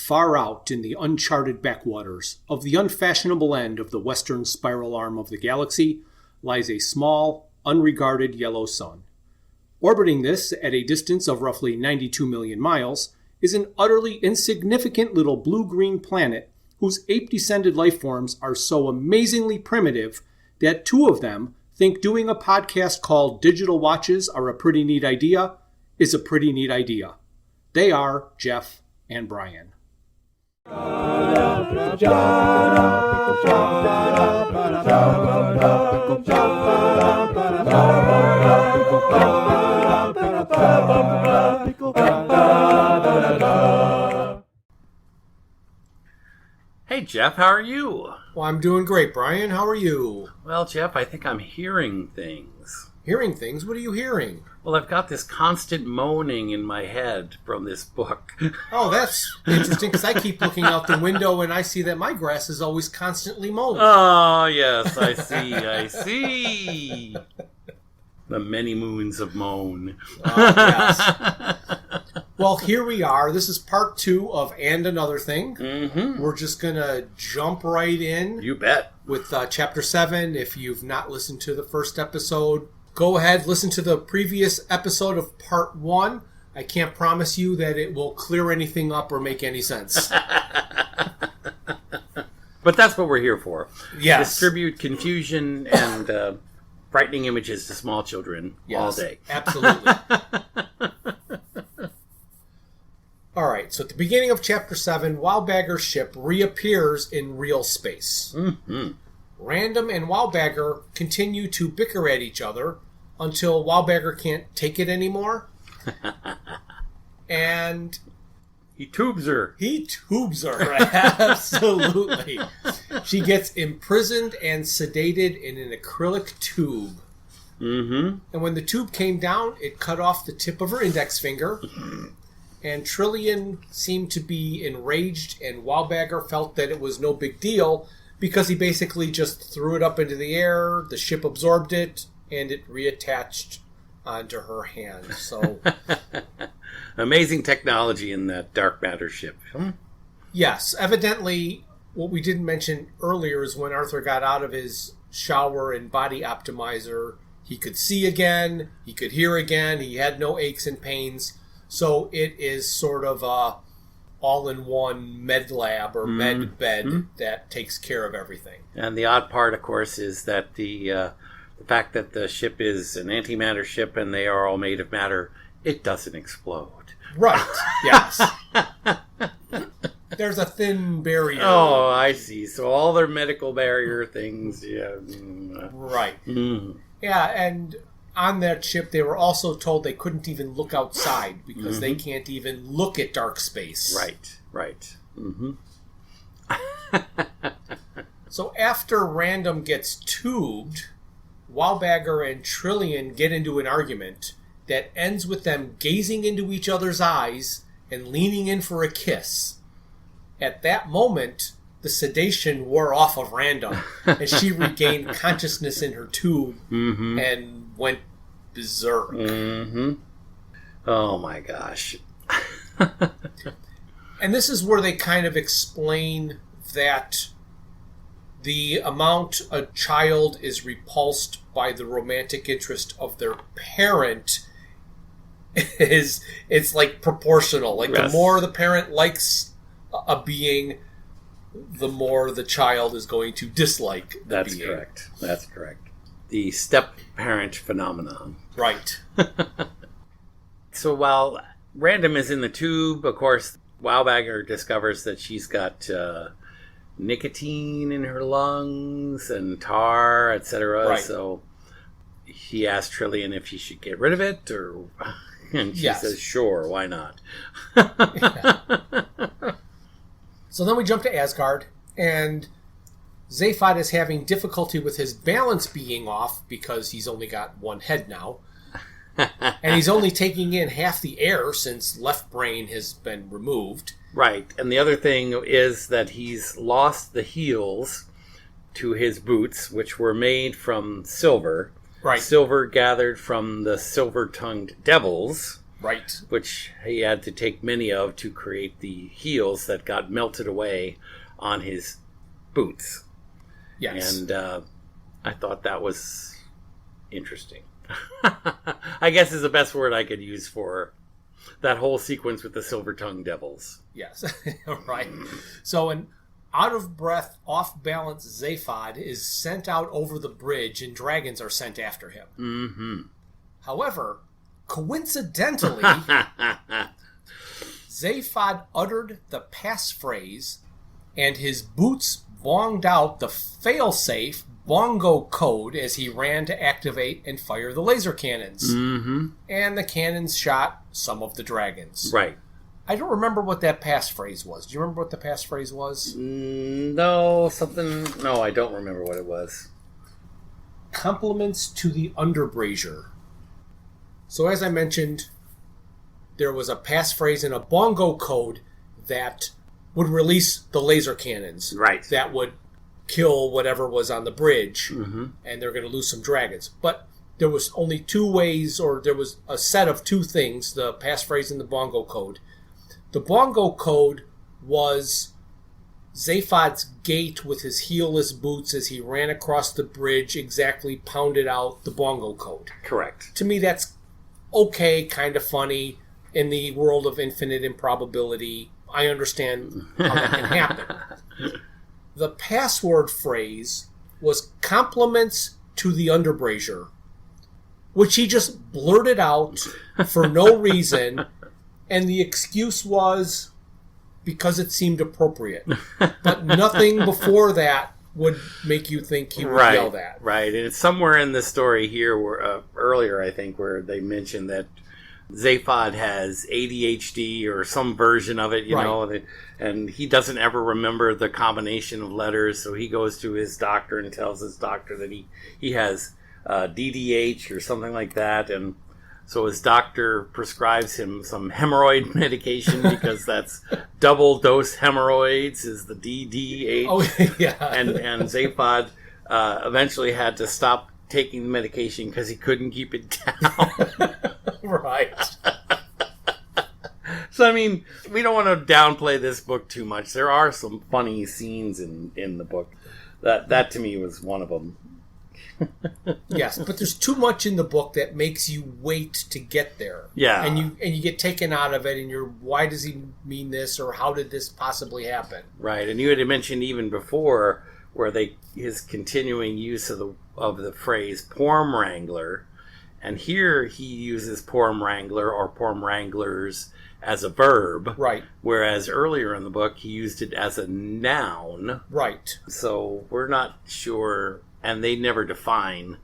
Far out in the uncharted backwaters of the unfashionable end of the western spiral arm of the galaxy lies a small, unregarded yellow sun. Orbiting this at a distance of roughly 92 million miles is an utterly insignificant little blue-green planet whose ape-descended life forms are so amazingly primitive that two of them think doing a podcast called Digital Watches Are a Pretty Neat Idea is a pretty neat idea. They are Jeff and Bryan. Hey, Jeff, how are you? Well, I'm doing great, Bryan. How are you? Well, Jeff, I think I'm hearing things. Hearing things? What are you hearing? Well, I've got this constant moaning in my head from this book. Oh, that's interesting, because I keep looking out the window and I see that my grass is always constantly mowed. Oh, yes, I see. The many moons of moan. Oh, yes. Well, here we are. This is part 2 of And Another Thing. Mm-hmm. We're just going to jump right in. You bet. With chapter 7. If you've not listened to the first episode, go ahead, listen to the previous episode of part 1. I can't promise you that it will clear anything up or make any sense. But that's what we're here for. Yes. Distribute confusion and frightening images to small children all day. Absolutely. All right, so at the beginning of Chapter 7, Wildbagger's ship reappears in real space. Mm-hmm. Random and Wildbagger continue to bicker at each other until Wildbagger can't take it anymore. And he tubes her. Absolutely. She gets imprisoned and sedated in an acrylic tube. Mm-hmm. And when the tube came down, it cut off the tip of her index finger. And Trillian seemed to be enraged, and Wildbagger felt that it was no big deal because he basically just threw it up into the air, the ship absorbed it, and it reattached onto her hand. So, amazing technology in that dark matter ship. Yes, evidently, what we didn't mention earlier is when Arthur got out of his shower and body optimizer, he could see again, he could hear again, he had no aches and pains. So it is sort of a all-in-one med lab or med bed that takes care of everything. And the odd part, of course, is that the fact that the ship is an antimatter ship and they are all made of matter, it doesn't explode. Right, yes. There's a thin barrier. Oh, I see. So all their medical barrier things, yeah. Right. Mm. Yeah, and on that ship, they were also told they couldn't even look outside because they can't even look at dark space. Right. Mm-hmm. So after Random gets tubed, Wildbagger and Trillian get into an argument that ends with them gazing into each other's eyes and leaning in for a kiss. At that moment, the sedation wore off of Random, and she regained consciousness in her tube and went berserk. Mm-hmm. Oh my gosh. And this is where they kind of explain that the amount a child is repulsed by the romantic interest of their parent it's like proportional. Like the more the parent likes a being, the more the child is going to dislike the being. That's correct. The step-parent phenomenon. Right. So while Random is in the tube, of course, Wildbagger discovers that she's got nicotine in her lungs and tar, etc. Right. So he asks Trillian if he should get rid of it, and she says, sure, why not? So then we jump to Asgard, and Zaphod is having difficulty with his balance being off because he's only got one head now. And he's only taking in half the air since left brain has been removed. Right. And the other thing is that he's lost the heels to his boots, which were made from silver. Right. Silver gathered from the silver-tongued devils. Right. Which he had to take many of to create the heels that got melted away on his boots. Yes. And I thought that was interesting. I guess is the best word I could use for that whole sequence with the silver-tongued devils. Yes. Right. So an out-of-breath, off-balance Zaphod is sent out over the bridge and dragons are sent after him. Mm-hmm. However, coincidentally, Zaphod uttered the passphrase and his boots bonged out the fail-safe bongo code as he ran to activate and fire the laser cannons. Mm-hmm. And the cannons shot some of the dragons. Right. I don't remember what that passphrase was. Do you remember what the passphrase was? No, I don't remember what it was. Compliments to the underbrazier. So as I mentioned, there was a passphrase and a bongo code that would release the laser cannons. Right. That would kill whatever was on the bridge, Mm-hmm. and they're going to lose some dragons. But there was only two ways, or there was a set of two things, the passphrase and the bongo code. The bongo code was Zaphod's gait with his heelless boots as he ran across the bridge exactly pounded out the bongo code. Correct. To me, that's okay, kind of funny. In the world of infinite improbability, I understand how that can happen. The password phrase was compliments to the underbrazier, which he just blurted out for no reason, and the excuse was because it seemed appropriate. But nothing before that would make you think he would yell that. Right, and it's somewhere in the story here, where, earlier I think, where they mentioned that Zaphod has ADHD or some version of it, you know, and he doesn't ever remember the combination of letters, so he goes to his doctor and tells his doctor that he has DDH or something like that, and so his doctor prescribes him some hemorrhoid medication because that's double dose hemorrhoids is the DDH. Oh, yeah. And Zaphod eventually had to stop taking the medication because he couldn't keep it down. Right. So, I mean, we don't want to downplay this book too much. There are some funny scenes in the book. That to me was one of them. Yes, but there's too much in the book that makes you wait to get there. Yeah. And you get taken out of it, and you're, why does he mean this, or how did this possibly happen? Right, and you had mentioned even before where his continuing use of the phrase "porm wrangler," and here he uses "porm wrangler" or "porm wranglers" as a verb. Right. Whereas earlier in the book he used it as a noun. Right. So we're not sure. And they never define,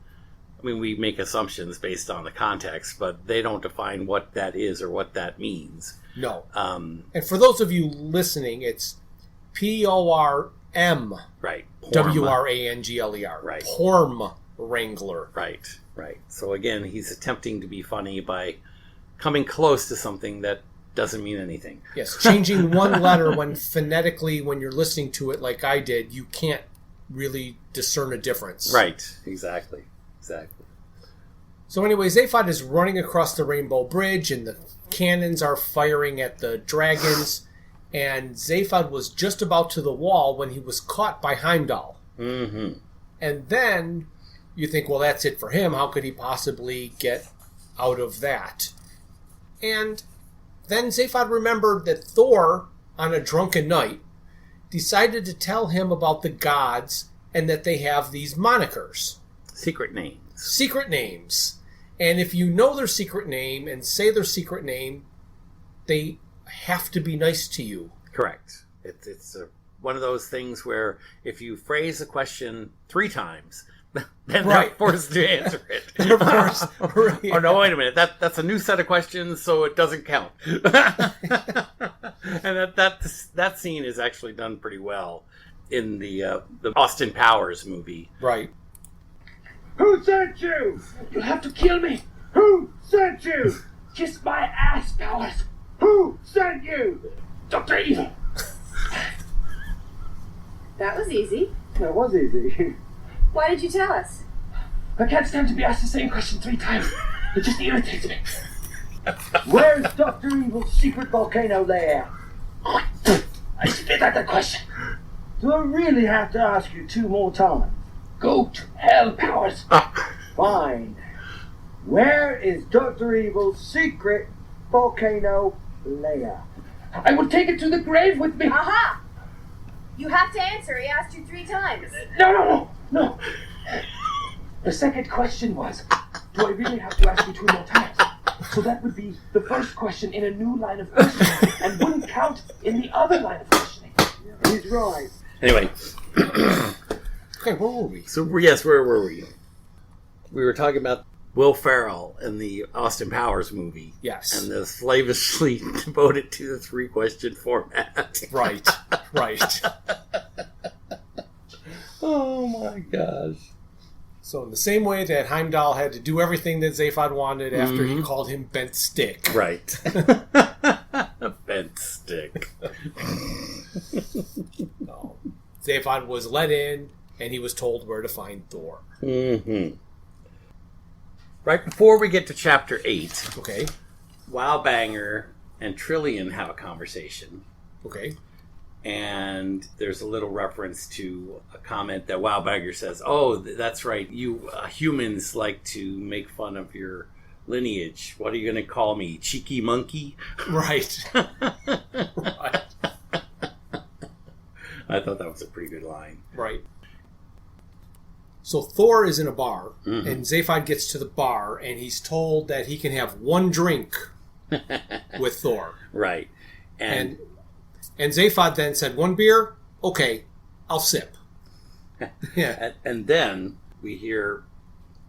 I mean, we make assumptions based on the context, but they don't define what that is or what that means. No. And for those of you listening, it's PORM. Right. WRANGLER. Right. Porm Wrangler. Right. So again, he's attempting to be funny by coming close to something that doesn't mean anything. Yes, changing one letter when phonetically, when you're listening to it like I did, you can't really discern a difference. Right, exactly. So anyway, Zaphod is running across the Rainbow Bridge, and the cannons are firing at the dragons, and Zaphod was just about to the wall when he was caught by Heimdall. Mm-hmm. And then you think, well, that's it for him. How could he possibly get out of that? And then Zaphod remembered that Thor, on a drunken night, decided to tell him about the gods and that they have these monikers. Secret names. And if you know their secret name and say their secret name, they have to be nice to you. Correct. It's one of those things where if you phrase a question 3 times, then they're forced to answer it. Of course. Oh, no, wait a minute. That's a new set of questions, so it doesn't count. And that scene is actually done pretty well in the Austin Powers movie. Right. Who sent you? You'll have to kill me. Who sent you? Kiss my ass, Powers. Who sent you? Dr. Evil. That was easy. That was easy. Why did you tell us? I can't stand to be asked the same question 3 times. It just irritates me. Where's Dr. Evil's secret volcano lair? I spit at the question. Do I really have to ask you 2 more times? Go to hell, Powers. Fine. Where is Dr. Evil's secret volcano lair? I will take it to the grave with me. Aha! You have to answer. He asked you 3 times. No. The second question was, do I really have to ask you 2 more times? So that would be the first question in a new line of questioning and wouldn't count in the other line of questioning. He's right. Anyway. Okay, where were we? So, yes, where were we? We were talking about Will Ferrell in the Austin Powers movie. Yes. And the slavishly devoted to the 3-question format. Right. Oh my gosh. So in the same way that Heimdall had to do everything that Zaphod wanted after he called him Bent Stick. Right. Bent Stick. No. Zaphod was let in, and he was told where to find Thor. Mm-hmm. Right before we get to Chapter 8, Okay. Wowbanger and Trillian have a conversation. Okay. And there's a little reference to a comment that Wowbanger says, "Oh, that's right, you humans like to make fun of your lineage. What are you going to call me, cheeky monkey?" Right. Right. I thought that was a pretty good line. Right. So Thor is in a bar, and Zaphod gets to the bar, and he's told that he can have 1 drink with Thor. Right. And Zaphod then said, 1 beer? Okay, I'll sip. Yeah. And then we hear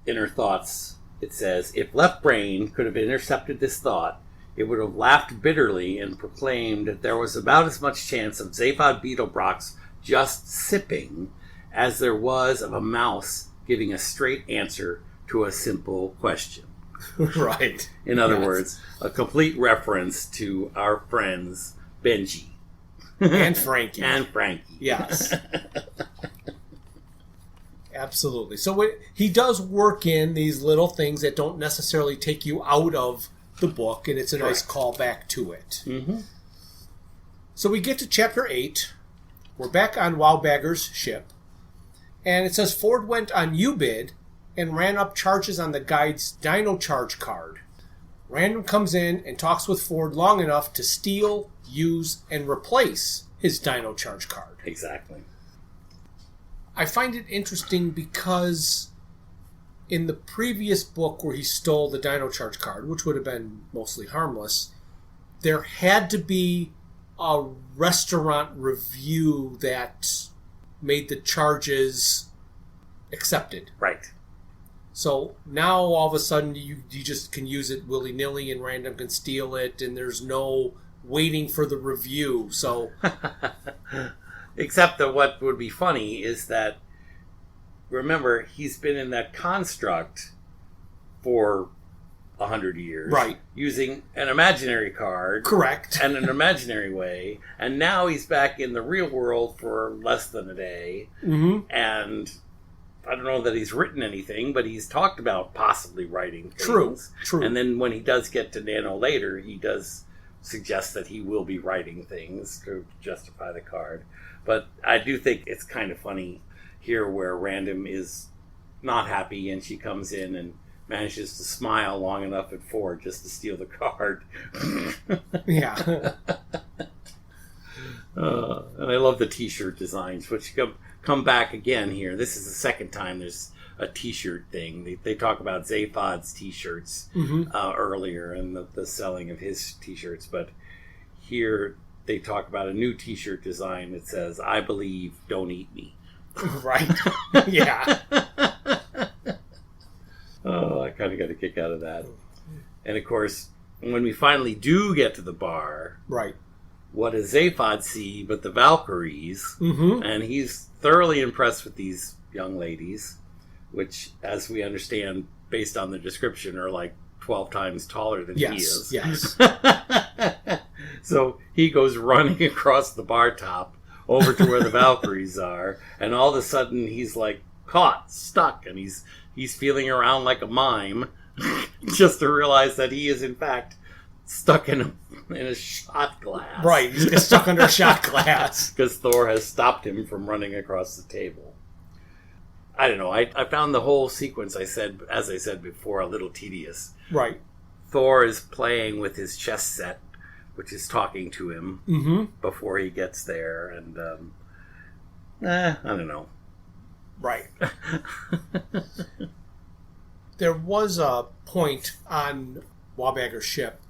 inner thoughts. It says, if Left Brain could have intercepted this thought, it would have laughed bitterly and proclaimed that there was about as much chance of Zaphod Beetlebrox just sipping as there was of a mouse giving a straight answer to a simple question. Right. In other words, a complete reference to our friends Benji. And Frankie. And Frankie. Yes. Absolutely. So he does work in these little things that don't necessarily take you out of the book, and it's a nice callback to it. Mm-hmm. So we get to Chapter 8. We're back on Wowbagger's ship. And it says, Ford went on U-bid and ran up charges on the guide's Dino Charge card. Random comes in and talks with Ford long enough to steal, use, and replace his Dino Charge card. Exactly. I find it interesting because in the previous book where he stole the Dino Charge card, which would have been mostly harmless, there had to be a restaurant review that made the charges accepted. Right. So now all of a sudden you just can use it willy-nilly and Random can steal it and there's no waiting for the review. So except that what would be funny is that, remember, he's been in that construct for 100 years. Right. Using an imaginary card. Correct. And an imaginary way. And now he's back in the real world for less than a day. Mm-hmm. And I don't know that he's written anything, but he's talked about possibly writing things. True. And then when he does get to Nano later, he does suggest that he will be writing things to justify the card. But I do think it's kind of funny here where Random is not happy and she comes in and manages to smile long enough at Ford just to steal the card. Yeah. And I love the t-shirt designs, which come back again here. This is the second time there's a t-shirt thing. They talk about Zaphod's t-shirts earlier and the selling of his t-shirts, but here they talk about a new t-shirt design that says, I believe, don't eat me. Right. Yeah. Oh, I kind of got a kick out of that. And of course, when we finally do get to the bar, Right. what does Zaphod see but the Valkyries? Mm-hmm. And he's thoroughly impressed with these young ladies, which, as we understand, based on the description, are like 12 times taller than he is. Yes. So he goes running across the bar top over to where the Valkyries are, and all of a sudden he's like caught, stuck, and he's feeling around like a mime just to realize that he is in fact stuck in a shot glass. Right, he's got stuck under a shot glass. Because Thor has stopped him from running across the table. I don't know. I found the whole sequence, as I said before, a little tedious. Right. Thor is playing with his chess set, which is talking to him before he gets there, and I don't know. Right. There was a point on Wallbagger's ship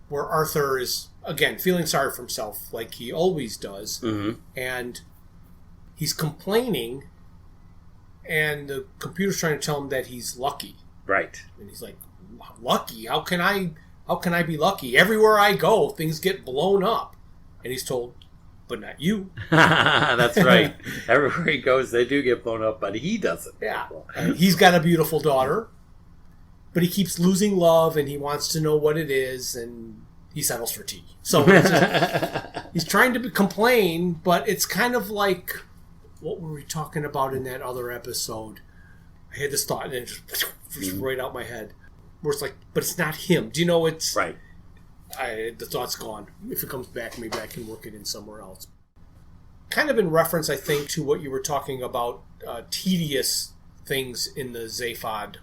where Arthur is, again, feeling sorry for himself like he always does, and he's complaining, and the computer's trying to tell him that he's lucky. Right. And he's like, lucky? How can I be lucky? Everywhere I go, things get blown up. And he's told, but not you. That's right. Everywhere he goes, they do get blown up, but he doesn't. Yeah. And he's got a beautiful daughter, but he keeps losing love, and he wants to know what it is, and he settles for tea. So he's trying to complain, but it's kind of like, what were we talking about in that other episode? I had this thought, and it just right out my head. Where it's like, but it's not him. Do you know it's... Right. The thought's gone. If it comes back, maybe I can work it in somewhere else. Kind of in reference, I think, to what you were talking about, tedious things in the Zaphod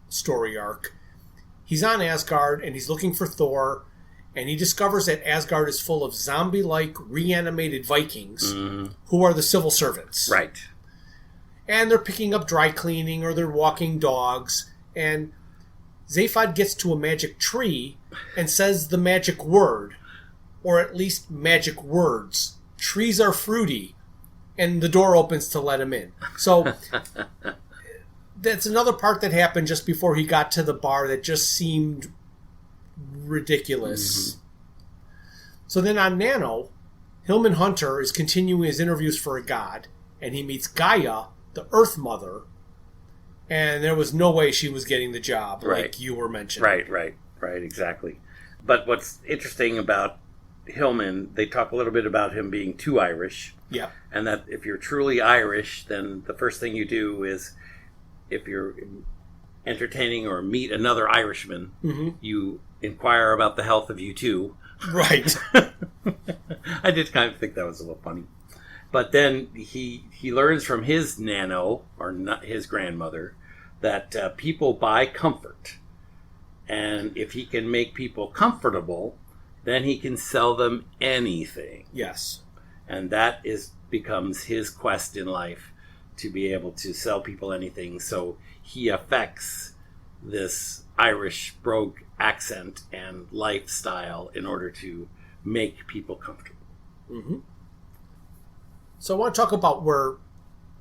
story arc. He's on Asgard, and he's looking for Thor, and he discovers that Asgard is full of zombie-like reanimated Vikings who are the civil servants. Right. And they're picking up dry cleaning, or they're walking dogs, and Zaphod gets to a magic tree and says the magic word, or at least magic words. Trees are fruity, and the door opens to let him in. So that's another part that happened just before he got to the bar that just seemed ridiculous. So then on Nano, Hillman Hunter is continuing his interviews for a god, and he meets Gaia, the Earth Mother, and there was no way she was getting the job, like you were mentioning. Right, exactly. But what's interesting about Hillman, they talk a little bit about him being too Irish. Yeah. And that if you're truly Irish, then the first thing you do is, if you're entertaining or meet another Irishman, you inquire about the health of you too. Right. I did kind of think that was a little funny. But then he learns from his nano, or not his grandmother, that people buy comfort. And if he can make people comfortable, then he can sell them anything. Yes. And that becomes his quest in life, to be able to sell people anything. So he affects this Irish brogue accent and lifestyle in order to make people comfortable. So I want to talk about where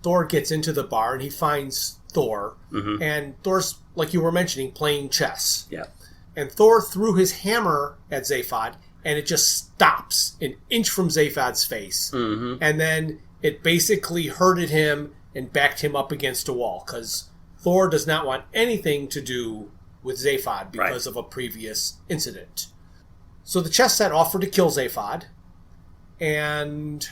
Thor gets into the bar, and he finds Thor, and Thor's, like you were mentioning, playing chess. Yeah. And Thor threw his hammer at Zaphod, and it just stops an inch from Zaphod's face. And then it basically hurted him and backed him up against a wall, because Thor does not want anything to do with Zaphod because of a previous incident. So the chess set offered to kill Zaphod, and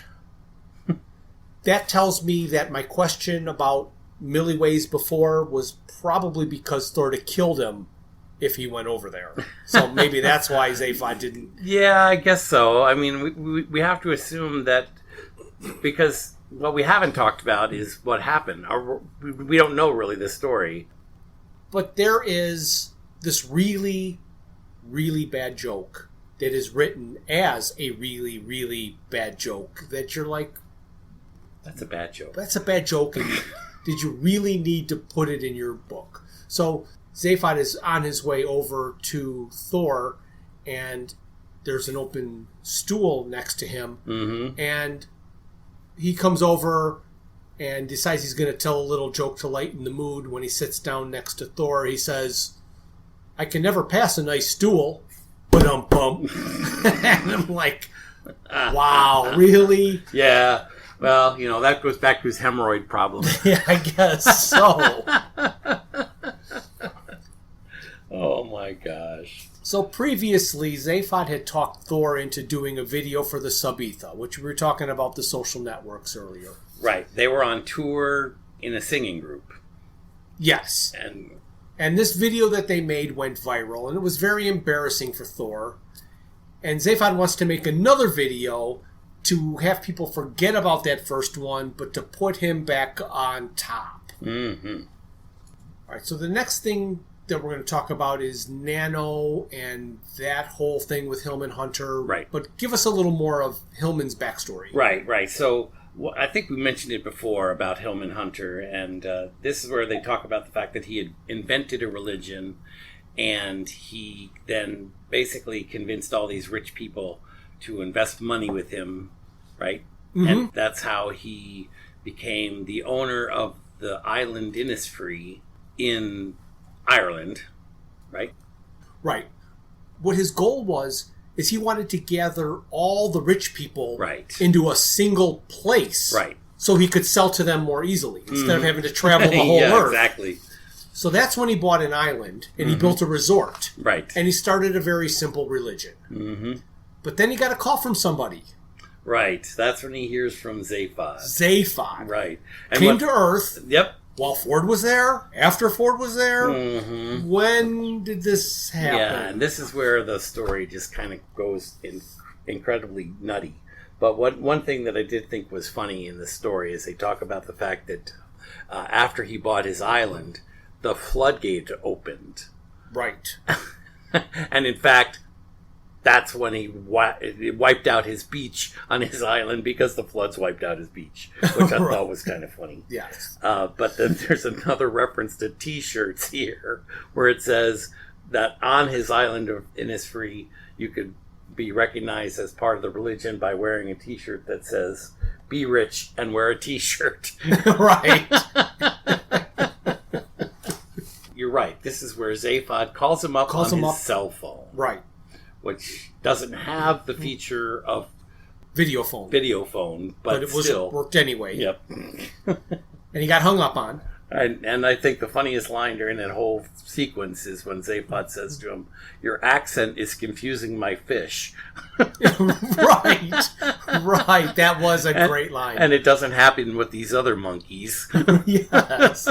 that tells me that my question about Millie Ways before was probably because Thor killed him if he went over there. So maybe that's why Zaphod didn't... Yeah, I guess so. I mean, we have to assume that, because what we haven't talked about is what happened. We don't know really the story. But there is this really, really bad joke that is written as a really, really bad joke that you're like... That's a bad joke. That's a bad joke, and did you really need to put it in your book? So Zaphod is on his way over to Thor, and there's an open stool next to him, and he comes over and decides he's going to tell a little joke to lighten the mood. When he sits down next to Thor, he says, "I can never pass a nice stool, ba-dum-bum." And I'm like, wow, really? Yeah. Well, that goes back to his hemorrhoid problem. Yeah, I guess so. Oh my gosh. So previously, Zaphod had talked Thor into doing a video for the Subetha, which we were talking about the social networks earlier. Right. They were on tour in a singing group. Yes. And And this video that they made went viral, and it was very embarrassing for Thor. And Zaphod wants to make another video to have people forget about that first one, but to put him back on top. Mm-hmm. All right, so the next thing that we're going to talk about is Nano and that whole thing with Hillman Hunter. Right. But give us a little more of Hillman's backstory. Right. So I think we mentioned it before about Hillman Hunter, and this is where they talk about the fact that he had invented a religion, and he then basically convinced all these rich people to invest money with him, right? Mm-hmm. And that's how he became the owner of the island Innisfree in Ireland, right? Right. What his goal was is he wanted to gather all the rich people into a single place. Right. So he could sell to them more easily instead of having to travel the whole earth. Exactly. So that's when he bought an island and he built a resort. Right. And he started a very simple religion. Mm-hmm. But then he got a call from somebody. Right. That's when he hears from Zaphod. Zaphod. Right. And came to Earth. Yep. While Ford was there. After Ford was there. Mm-hmm. When did this happen? Yeah, and this is where the story just kind of goes incredibly nutty. But one thing that I did think was funny in the story is they talk about the fact that after he bought his island, the floodgate opened. Right. And in fact, that's when he wiped out his beach on his island because the floods wiped out his beach, which I thought was kind of funny. Yes. But then there's another reference to T-shirts here where it says that on his island of Innisfree, you could be recognized as part of the religion by wearing a T-shirt that says, "Be rich and wear a T-shirt." Right. You're right. This is where Zaphod calls him up on his cell phone. Right. Which doesn't have the feature of video phone, but it still worked anyway. Yep. And he got hung up on. And I think the funniest line during that whole sequence is when Zaphod says to him, "Your accent is confusing my fish." Right. That was a great line. And it doesn't happen with these other monkeys. Yes.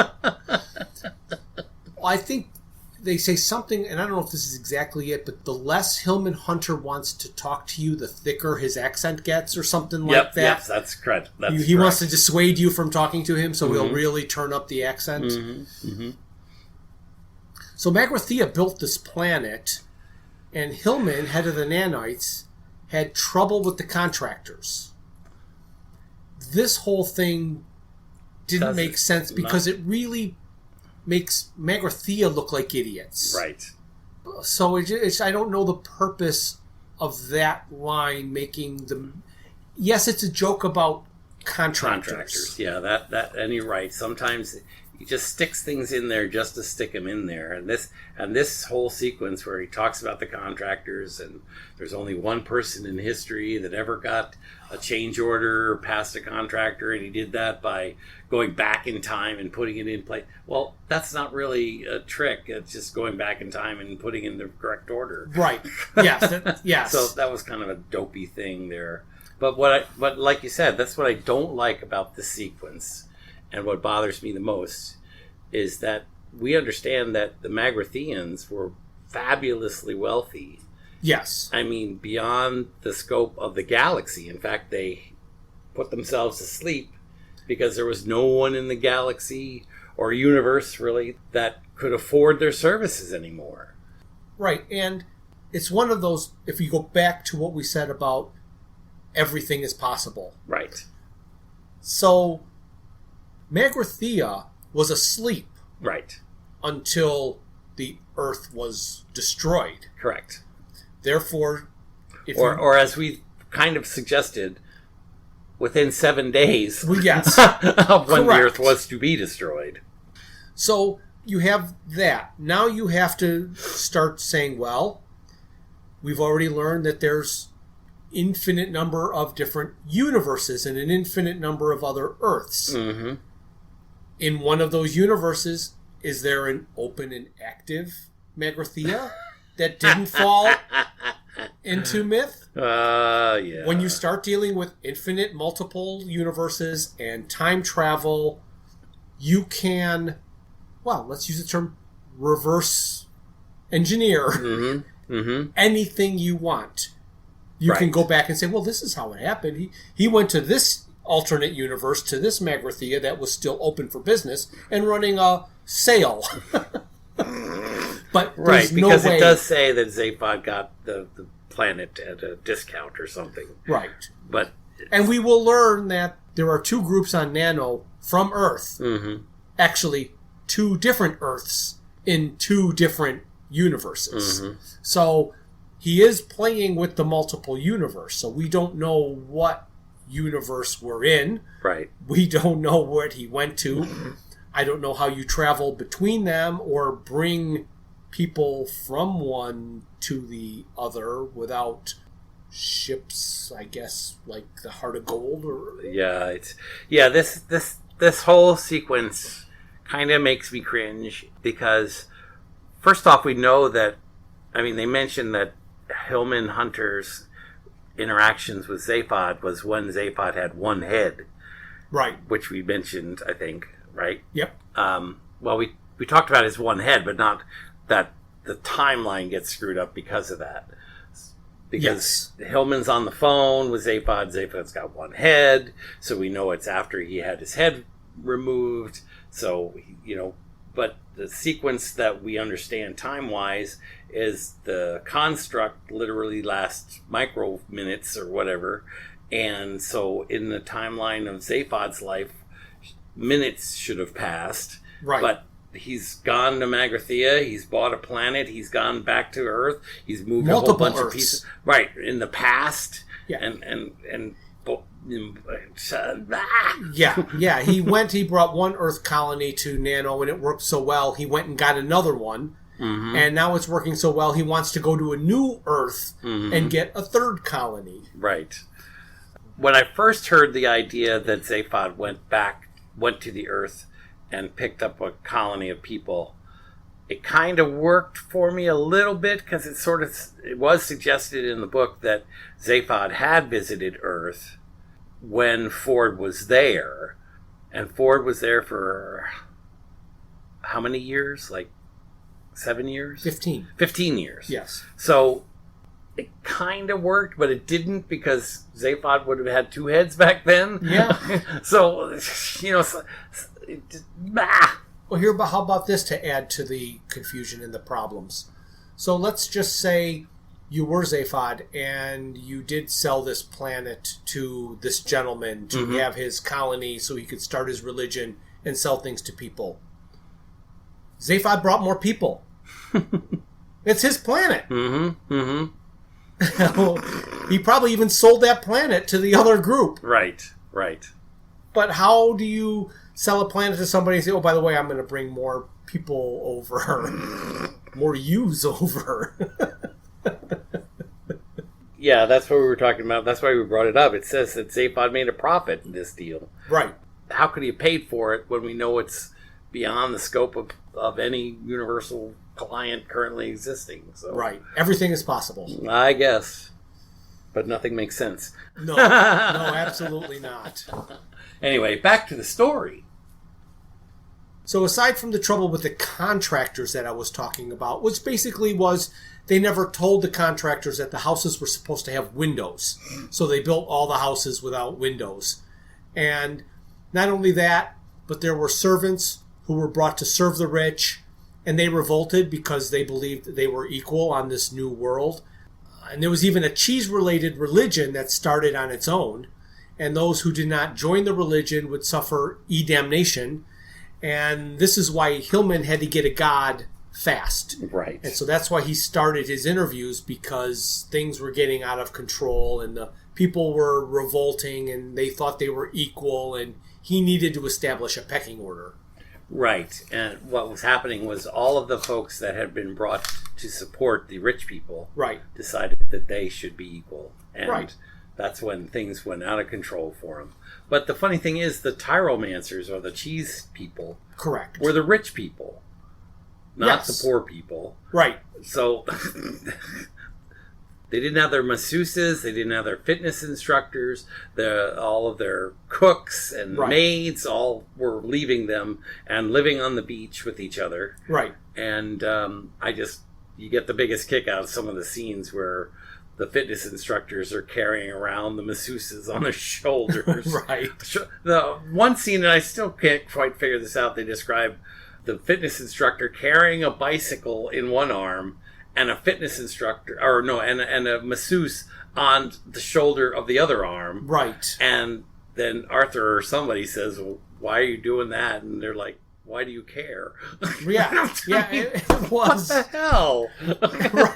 I think they say something, and I don't know if this is exactly it, but the less Hillman Hunter wants to talk to you, the thicker his accent gets, or something like that. Yes, that's correct. He wants to dissuade you from talking to him, so he'll really turn up the accent. Mm-hmm. Mm-hmm. So Magrathea built this planet, and Hillman, head of the Nanites, had trouble with the contractors. This whole thing didn't make sense because it really makes Magrathea look like idiots. Right. So I don't know the purpose of that line making them... Yes, it's a joke about contractors. Yeah, that, and you're right. Sometimes he just sticks things in there just to stick them in there. And this whole sequence where he talks about the contractors, and there's only one person in history that ever got a change order past a contractor, and he did that by going back in time and putting it in place. Well, that's not really a trick. It's just going back in time and putting in the correct order. Right. Yes. Yes. So that was kind of a dopey thing there. But but like you said, that's what I don't like about this sequence, and what bothers me the most is that we understand that the Magratheans were fabulously wealthy. Yes. I mean, beyond the scope of the galaxy. In fact, they put themselves to sleep because there was no one in the galaxy or universe, really, that could afford their services anymore. Right, and it's one of those, if you go back to what we said about everything is possible. Right. So, Magrathea was asleep. Right. Until the Earth was destroyed. Correct. Therefore, or as we kind of suggested, within 7 days yes. of when the Earth was to be destroyed. So you have that. Now you have to start saying, well, we've already learned that there's infinite number of different universes and an infinite number of other Earths. Mm-hmm. In one of those universes, is there an open and active Magrathea that didn't fall into myth? Yeah. When you start dealing with infinite multiple universes and time travel, you can, well, let's use the term reverse engineer anything you want. You can go back and say, well, this is how it happened. He went to this alternate universe, to this Magrathea that was still open for business and running a sale. But right, no because way. It does say that Zaphod got the planet at a discount or something. Right. And we will learn that there are 2 groups on Nano from Earth. Actually, 2 different Earths in 2 different universes. So he is playing with the multiple universe. So we don't know what universe we're in. Right. We don't know what he went to. I don't know how you travel between them or bring people from one to the other without ships, I guess, like the Heart of Gold. Or This whole sequence kind of makes me cringe because first off, we know that, they mentioned that Hillman Hunter's interactions with Zaphod was when Zaphod had one head. Right. Which we mentioned, I think, right? Yep. We talked about his one head, but not that the timeline gets screwed up because of that. Because Hillman's on the phone with Zaphod. Zaphod's got one head, so we know it's after he had his head removed. So, but the sequence that we understand time-wise is the construct literally lasts micro minutes or whatever. And so in the timeline of Zaphod's life, minutes should have passed. Right. But he's gone to Magrathea. He's bought a planet. He's gone back to Earth. He's moved multiple a whole bunch Earths. of pieces. Right. In the past. Yeah. He brought one Earth colony to Nano and it worked so well, he went and got another one. And now it's working so well, he wants to go to a new Earth and get a third colony. Right. When I first heard the idea that Zaphod went to the Earth and picked up a colony of people, it kind of worked for me a little bit because it was suggested in the book that Zaphod had visited Earth when Ford was there. And Ford was there for how many years? Like 7 years? 15. 15 years. Yes. So it kind of worked, but it didn't because Zaphod would have had 2 heads back then. Yeah. So, Well, how about this to add to the confusion and the problems? So let's just say you were Zaphod and you did sell this planet to this gentleman to have his colony so he could start his religion and sell things to people. Zaphod brought more people. It's his planet. He probably even sold that planet to the other group. Right. But how do you sell a planet to somebody and say, oh, by the way, I'm going to bring more people over, more yous over? Yeah, that's what we were talking about. That's why we brought it up. It says that Zaphod made a profit in this deal. Right. How could he have paid for it when we know it's beyond the scope of any universal client currently existing? So, right. Everything is possible. I guess. But nothing makes sense. No, absolutely not. Anyway, back to the story. So aside from the trouble with the contractors that I was talking about, which basically was they never told the contractors that the houses were supposed to have windows. So they built all the houses without windows. And not only that, but there were servants who were brought to serve the rich, and they revolted because they believed they were equal on this new world. And there was even a cheese-related religion that started on its own, and those who did not join the religion would suffer damnation. And this is why Hillman had to get a god fast. Right. And so that's why he started his interviews, because things were getting out of control and the people were revolting and they thought they were equal, and he needed to establish a pecking order. Right. And what was happening was all of the folks that had been brought to support the rich people decided that they should be equal. And that's when things went out of control for them. But the funny thing is, the Tyromancers, or the cheese people, were the rich people, not the poor people. Right. So They didn't have their masseuses. They didn't have their fitness instructors. All of their cooks and maids all were leaving them and living on the beach with each other. Right. And you get the biggest kick out of some of the scenes where the fitness instructors are carrying around the masseuses on their shoulders. Right. The one scene, and I still can't quite figure this out, they describe the fitness instructor carrying a bicycle in one arm and a fitness instructor, and a masseuse on the shoulder of the other arm. Right. And then Arthur or somebody says, well, why are you doing that? And they're like, why do you care? Yeah. Yeah, it was. What the hell?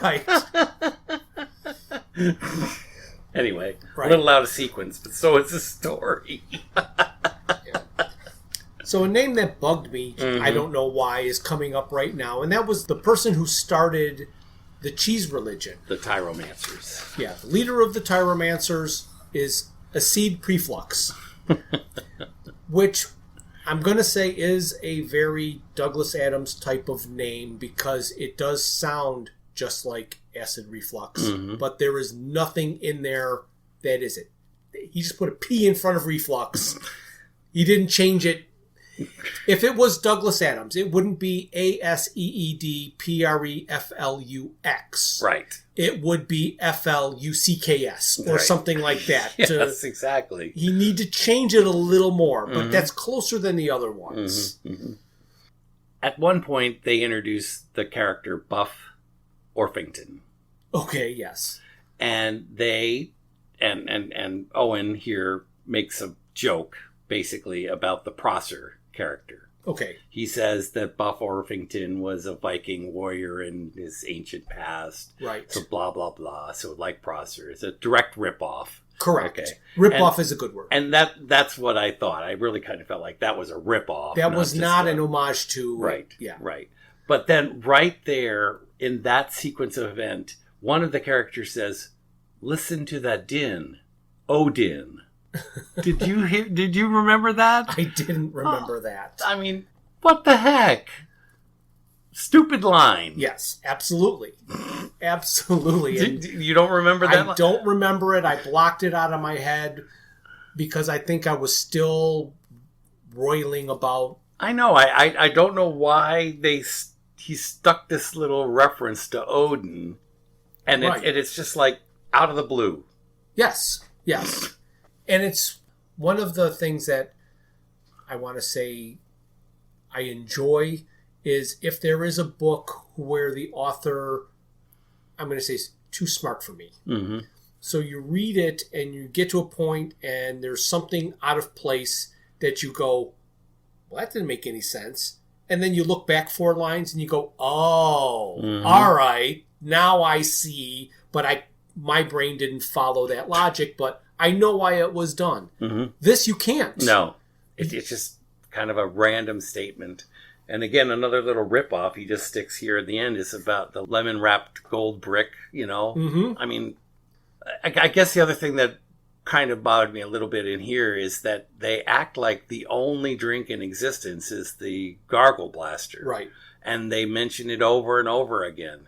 Right. Anyway, a little out of sequence, but so is the story. So a name that bugged me, I don't know why, is coming up right now, and that was the person who started the cheese religion. The Tyromancers. Yeah, the leader of the Tyromancers is Acide Preflux, which I'm going to say is a very Douglas Adams type of name because it does sound just like acid reflux, but there is nothing in there that isn't. He just put a P in front of reflux. He didn't change it. If it was Douglas Adams, it wouldn't be ASEEDPREFLUX. Right. It would be FLUCKS or something like that. Yes, exactly. You need to change it a little more, but that's closer than the other ones. At one point, they introduce the character Buff Orpington. Okay, yes. And they, and Owen here makes a joke, basically, about the Prosser character. Okay. He says that Buff Orpington was a Viking warrior in his ancient past. Right. So blah, blah, blah. So like Prosser. It's a direct ripoff. Correct. Okay. Rip-off is a good word. And that's what I thought. I really kind of felt like that was a ripoff. That was not an homage to... Right. Yeah. Right. But then right there, in that sequence of event, one of the characters says, "Listen to that din. Odin." Did you remember that? I didn't remember that. I mean, what the heck? Stupid line. Yes, absolutely. Absolutely. You don't remember that I don't remember it. I blocked it out of my head because I think I was still roiling about... I know. I don't know why he stuck this little reference to Odin. And it's just like out of the blue. Yes. Yes. And it's one of the things that I want to say I enjoy is if there is a book where the author, I'm going to say, is too smart for me. Mm-hmm. So you read it and you get to a point and there's something out of place that you go, well, that didn't make any sense. And then you look back 4 lines and you go, oh, all right, now I see. But my brain didn't follow that logic, but I know why it was done. Mm-hmm. This you can't. No. It's just kind of a random statement. And again, another little ripoff he just sticks here at the end is about the lemon-wrapped gold brick, you know. Mm-hmm. I mean, I guess the other thing that kind of bothered me a little bit in here is that they act like the only drink in existence is the Gargle Blaster. Right. And they mention it over and over again.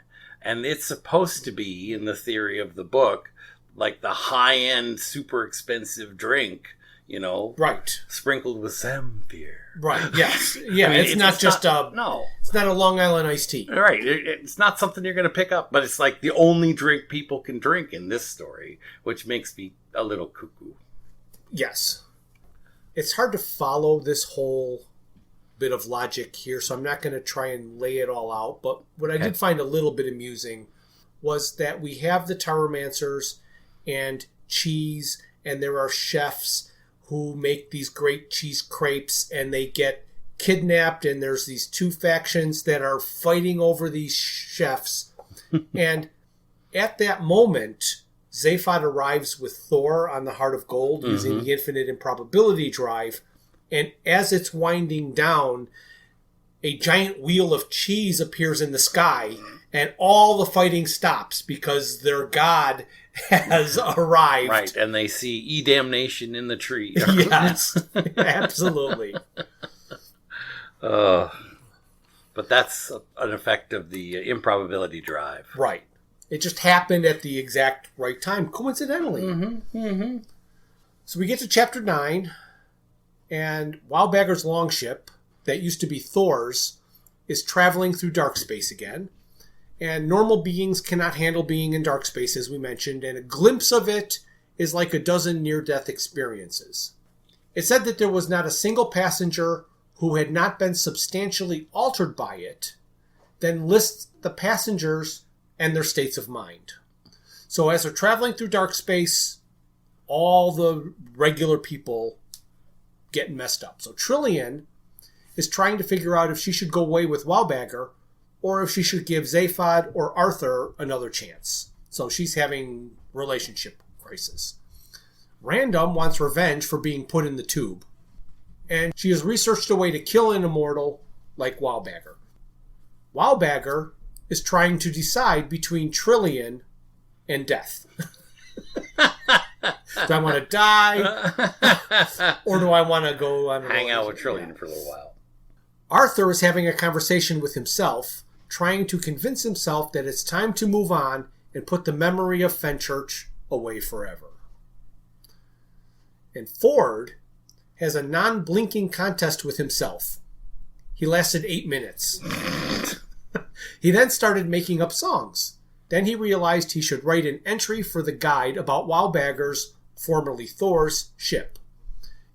And it's supposed to be, in the theory of the book, like the high-end, super expensive drink, you know. Right. Sprinkled with samphire. Right, yes. Yeah, I mean, it's not just no. It's not a Long Island iced tea. Right. It's not something you're going to pick up, but it's like the only drink people can drink in this story, which makes me a little cuckoo. Yes. It's hard to follow this whole bit of logic here, so I'm not going to try and lay it all out, but what I did find a little bit amusing was that we have the Tyromancers and cheese, and there are chefs who make these great cheese crepes, and they get kidnapped, and there's these 2 factions that are fighting over these chefs. And at that moment, Zaphod arrives with Thor on the Heart of Gold using the Infinite Improbability Drive, and as it's winding down, a giant wheel of cheese appears in the sky, and all the fighting stops because their god has arrived. Right, and they see E-damnation in the tree. Yes, absolutely. But that's an effect of the improbability drive. Right. It just happened at the exact right time, coincidentally. Mm-hmm. Mm-hmm. So we get to chapter 9, and Wildbagger's longship, that used to be Thor's, is traveling through dark space again. And normal beings cannot handle being in dark space, as we mentioned, and a glimpse of it is like a dozen near-death experiences. It said that there was not a single passenger who had not been substantially altered by it, then lists the passengers and their states of mind. So as they're traveling through dark space, all the regular people get messed up. So Trillian is trying to figure out if she should go away with Wildbagger or if she should give Zaphod or Arthur another chance. So she's having relationship crisis. Random wants revenge for being put in the tube. And she has researched a way to kill an immortal like Wildbagger. Wildbagger is trying to decide between Trillian and death. Do I want to die? Or do I want to go on hang out with Trillian for a little while? Arthur is having a conversation with himself, trying to convince himself that it's time to move on and put the memory of Fenchurch away forever. And Ford has a non-blinking contest with himself. He lasted 8 minutes. He then started making up songs. Then he realized he should write an entry for the guide about Wildbagger's, formerly Thor's, ship.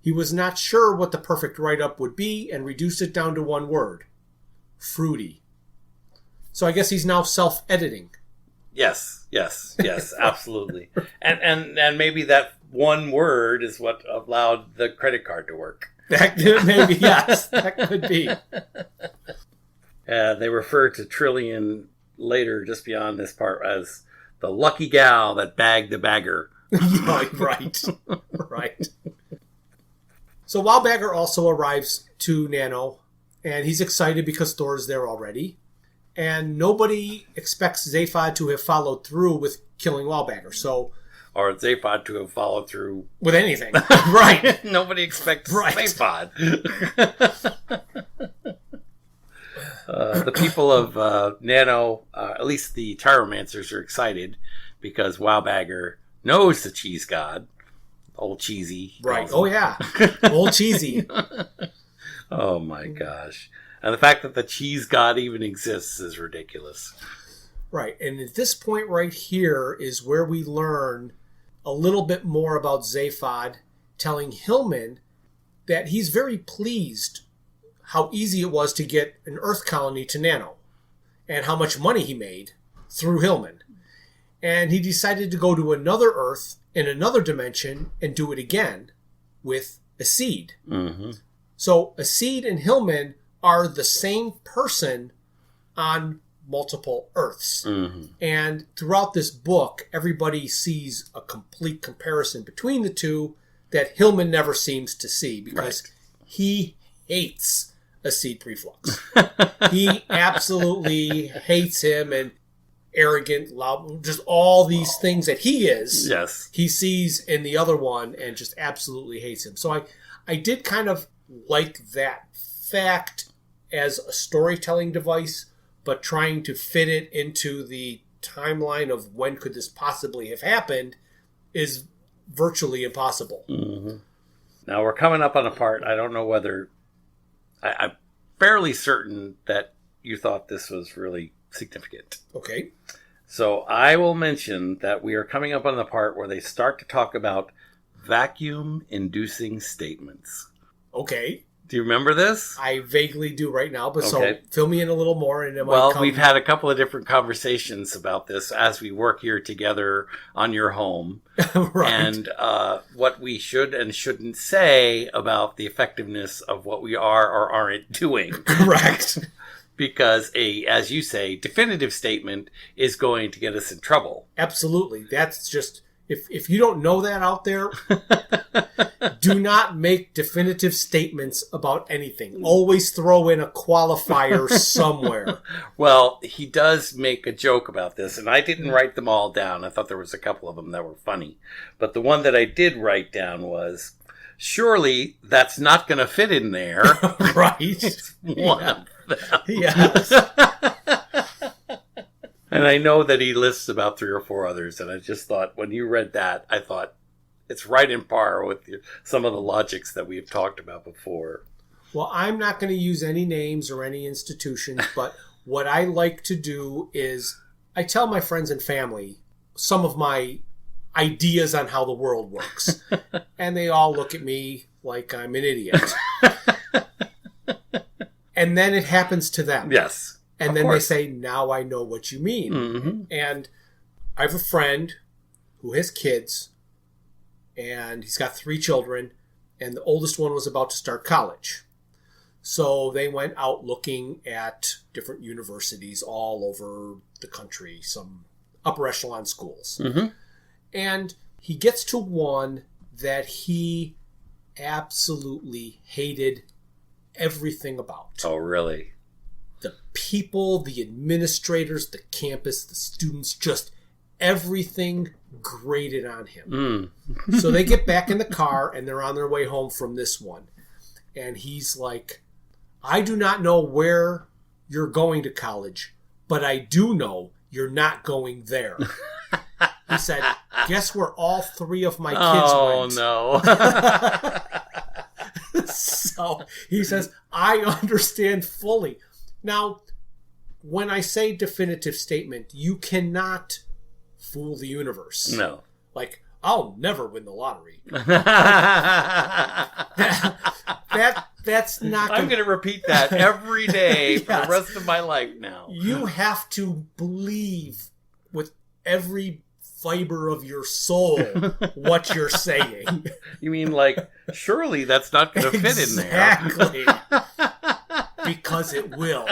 He was not sure what the perfect write-up would be and reduced it down to one word. Fruity. So I guess he's now self-editing. Yes, absolutely. And maybe that one word is what allowed the credit card to work. Maybe, yes. That could be. They refer to Trillian later, just beyond this part, as the lucky gal that bagged the bagger. Right. So Wildbagger also arrives to Nano, and he's excited because Thor's there already. And nobody expects Zaphod to have followed through with killing Wildbagger. So, or Zaphod to have followed through with anything. Right. Nobody expects Zaphod. The people of Nano, at least the Tyromancers, are excited because Wildbagger knows the cheese god. Old Cheesy. Right. Oh, yeah. Old Cheesy. Oh, my gosh. And the fact that the cheese god even exists is ridiculous. Right. And at this point right here is where we learn a little bit more about Zaphod telling Hillman that he's very pleased how easy it was to get an Earth colony to Nano and how much money he made through Hillman. And he decided to go to another Earth in another dimension and do it again with a seed. Mm-hmm. So a seed and Hillman are the same person on multiple Earths. Mm-hmm. And throughout this book, everybody sees a complete comparison between the two that Hillman never seems to see because he hates a seed preflux. He absolutely hates him and arrogant, loud, just all these things that he is. Yes. He sees in the other one and just absolutely hates him. So I did kind of like that fact as a storytelling device, but trying to fit it into the timeline of when could this possibly have happened is virtually impossible. Mm-hmm. Now we're coming up on a part, I don't know whether... I'm fairly certain that you thought this was really significant. Okay. So I will mention that we are coming up on the part where they start to talk about vacuum-inducing statements. Okay. Do you remember this? I vaguely do right now, but Okay. So fill me in a little more. And we've had a couple of different conversations about this as we work here together on your home. Right. And what we should and shouldn't say about the effectiveness of what we are or aren't doing. Correct. Because as you say, definitive statement is going to get us in trouble. Absolutely. That's just... If you don't know that out there, do not make definitive statements about anything. Always throw in a qualifier somewhere. Well, he does make a joke about this, and I didn't write them all down. I thought there was a couple of them that were funny. But the one that I did write down was, surely that's not going to fit in there. Right. One of them. Yes. And I know that he lists about 3 or 4 others, and I just thought, when you read that, I thought, it's right in par with some of the logics that we've talked about before. Well, I'm not going to use any names or any institutions, but what I like to do is I tell my friends and family some of my ideas on how the world works. And they all look at me like I'm an idiot. And then it happens to them. Yes. And then they say, now I know what you mean. Mm-hmm. And I have a friend who has kids, and he's got 3 children, and the oldest one was about to start college. So they went out looking at different universities all over the country, some upper echelon schools. Mm-hmm. And he gets to one that he absolutely hated everything about. Oh, really? The people, the administrators, the campus, the students, just everything grated on him. So they get back in the car and they're on their way home from this one. And he's like, I do not know where you're going to college, but I do know you're not going there. He said, guess where all 3 of my kids went? Oh, no. So he says, I understand fully. Now, when I say definitive statement, you cannot fool the universe. No. Like, I'll never win the lottery. That's not... I'm going to repeat that every day for the rest of my life now. You have to believe with every fiber of your soul what you're saying. You mean like, surely that's not going to fit in there. Exactly. Because it will.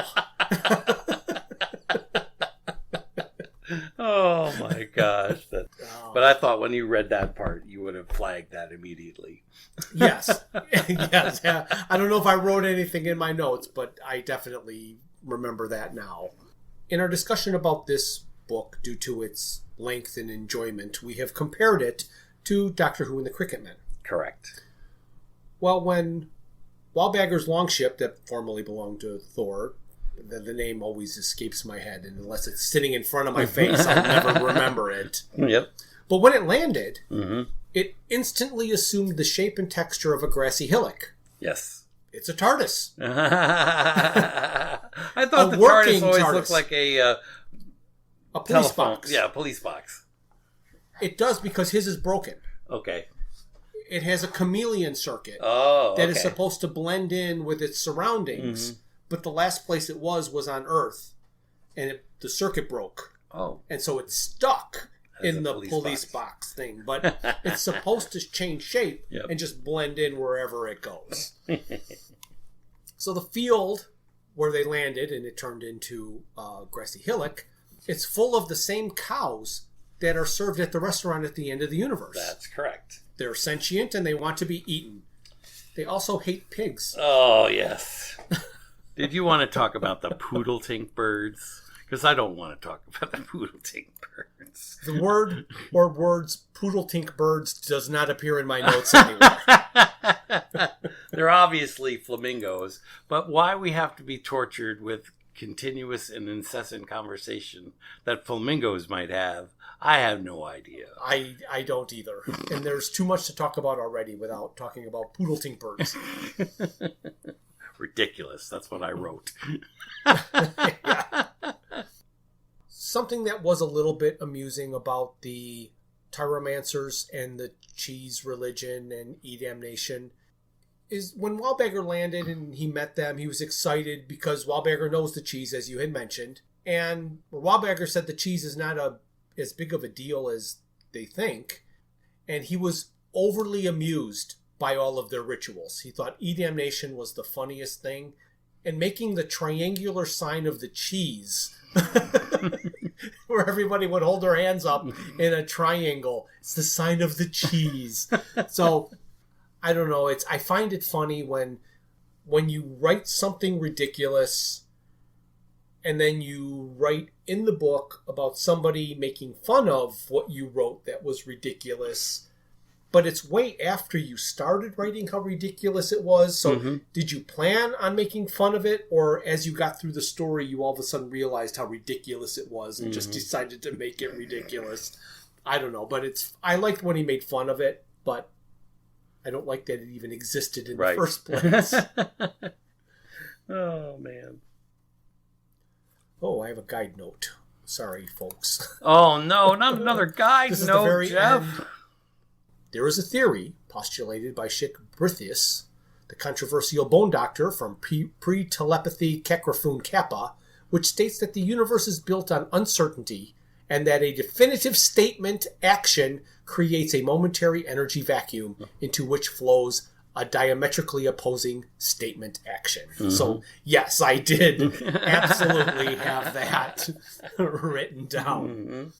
Oh my gosh. But I thought when you read that part, you would have flagged that immediately. Yes. Yes. Yeah. I don't know if I wrote anything in my notes, but I definitely remember that now. In our discussion about this book, due to its length and enjoyment, we have compared it to Doctor Who and the Cricket Men. Correct. Well, when Wildbagger's longship, that formerly belonged to Thor, the name always escapes my head, and unless it's sitting in front of my face, I'll never remember it. Yep. But when it landed, it instantly assumed the shape and texture of a grassy hillock. Yes. It's a TARDIS. I thought the TARDIS always looked like a police box. Yeah, a police box. It does, because his is broken. Okay. It has a chameleon circuit that is supposed to blend in with its surroundings, but the last place it was on Earth, and the circuit broke. Oh. And so it's stuck in the police box thing, but it's supposed to change shape and just blend in wherever it goes. So the field where they landed, and it turned into grassy hillock, it's full of the same cows that are served at the restaurant at the end of the universe. That's correct. They're sentient and they want to be eaten. They also hate pigs. Oh, yes. Did you want to talk about the poodle-tink birds? Because I don't want to talk about the poodle-tink birds. The word or words poodle-tink birds does not appear in my notes anywhere. They're obviously flamingos, but why we have to be tortured with continuous and incessant conversation that flamingos might have, I have no idea. I don't either. And there's too much to talk about already without talking about poodle-tink birds. Ridiculous. That's what I wrote. Yeah. Something that was a little bit amusing about the Tyromancers and the cheese religion and E-damnation is when Wildbagger landed and he met them, he was excited because Wildbagger knows the cheese, as you had mentioned. And Wildbagger said the cheese is not as big of a deal as they think. And he was overly amused by all of their rituals. He thought E-damnation was the funniest thing. And making the triangular sign of the cheese, where everybody would hold their hands up in a triangle. It's the sign of the cheese. So, I don't know. I find it funny when you write something ridiculous and then you write in the book about somebody making fun of what you wrote that was ridiculous, but it's way after you started writing how ridiculous it was. So did you plan on making fun of it, or as you got through the story, you all of a sudden realized how ridiculous it was and just decided to make it ridiculous? I don't know, but I liked when he made fun of it, but I don't like that it even existed in the first place. Oh, man. Oh, I have a guide note. Sorry, folks. Oh, no, not another guide This is note, the very Jeff. end. There is a theory postulated by Schick Brithius, the controversial bone doctor from Pre-Telepathy Kekrafun Kappa, which states that the universe is built on uncertainty and that a definitive statement action creates a momentary energy vacuum into which flows a diametrically opposing statement action. So, yes, I did absolutely have that written down.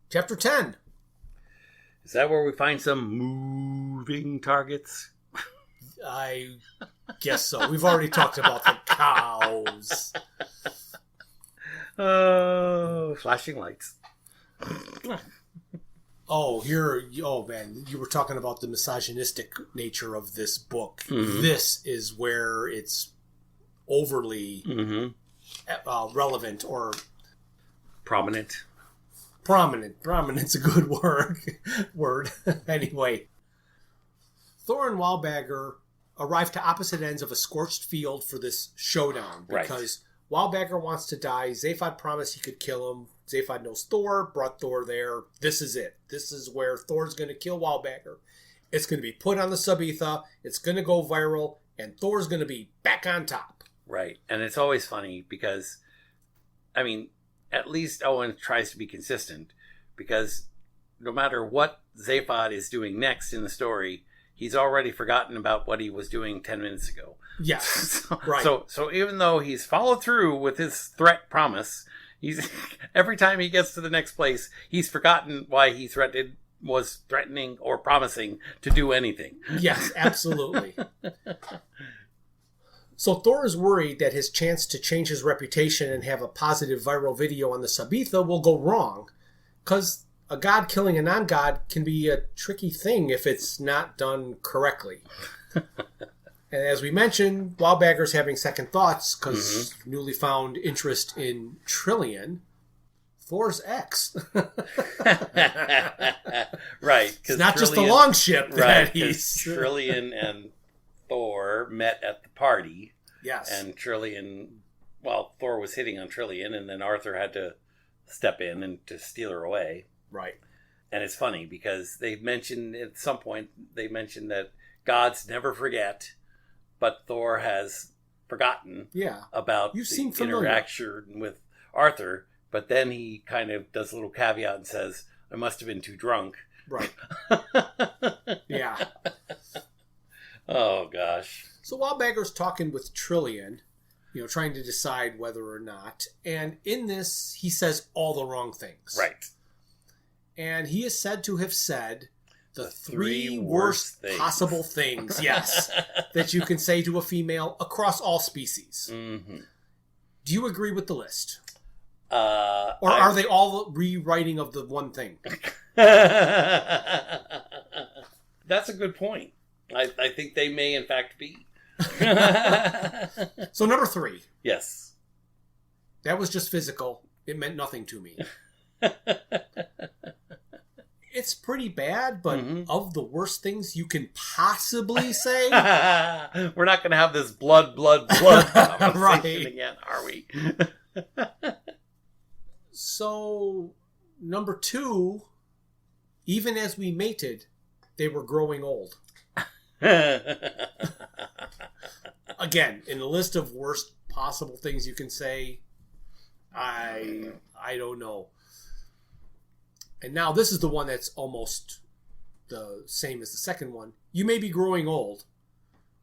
Chapter 10. Is that where we find some moving targets? I guess so. We've already talked about the cows. Flashing lights. Oh, man, you were talking about the misogynistic nature of this book. This is where it's overly relevant or prominent. Prominent's a good word. Anyway, Thor and Wildbagger arrive to opposite ends of a scorched field for this showdown because Wildbagger wants to die. Zaphod promised he could kill him. Zaphod knows Thor, brought Thor there. This is it. This is where Thor's going to kill Wildbagger. It's going to be put on the Sabitha. It's going to go viral, and Thor's going to be back on top. Right. And it's always funny because, I mean, at least Eoin tries to be consistent, because no matter what Zaphod is doing next in the story, he's already forgotten about what he was doing 10 minutes ago. Yes, right. So even though he's followed through with his threat promise, he's every time he gets to the next place, he's forgotten why he was threatening or promising to do anything. Yes, absolutely. So Thor is worried that his chance to change his reputation and have a positive viral video on the Sabitha will go wrong, because a god killing a non-god can be a tricky thing if it's not done correctly. And as we mentioned, Wildbagger's having second thoughts because newly found interest in Trillian, Thor's ex. Right. It's not just the long ship that he's... Trillian and Thor met at the party. Yes. And Thor was hitting on Trillian, and then Arthur had to step in and to steal her away. Right. And it's funny because they mentioned at some point, that gods never forget, but Thor has forgotten about the interaction with Arthur. But then he kind of does a little caveat and says, I must have been too drunk. Right. Yeah. Oh, gosh. So Wildbagger's talking with Trillian, trying to decide whether or not. And in this, he says all the wrong things. Right. And he is said to have said the three worst possible things, yes, that you can say to a female across all species. Mm-hmm. Do you agree with the list? Or are they all rewriting of the one thing? That's a good point. I think they may, in fact, be. So number 3. Yes. That was just physical. It meant nothing to me. It's pretty bad, but of the worst things you can possibly say... We're not going to have this blood conversation right. again, are we? So, number 2, even as we mated, they were growing old. Again, in the list of worst possible things you can say, I don't know. And now this is the one that's almost the same as the second one. You may be growing old,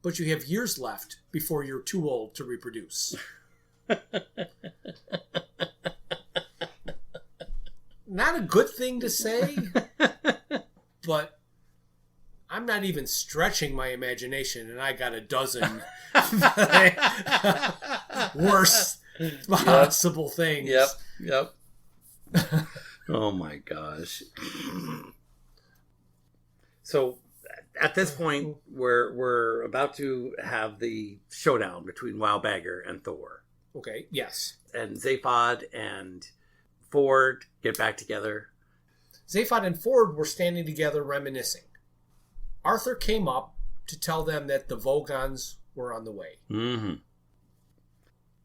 but you have years left before you're too old to reproduce. Not a good thing to say, but I'm not even stretching my imagination, and I got a dozen worse possible things. Yep. Oh my gosh. So at this point, we're about to have the showdown between Wildbagger and Thor. Okay, yes. And Zaphod and Ford get back together. Zaphod and Ford were standing together reminiscing. Arthur came up to tell them that the Vogons were on the way. Mm-hmm.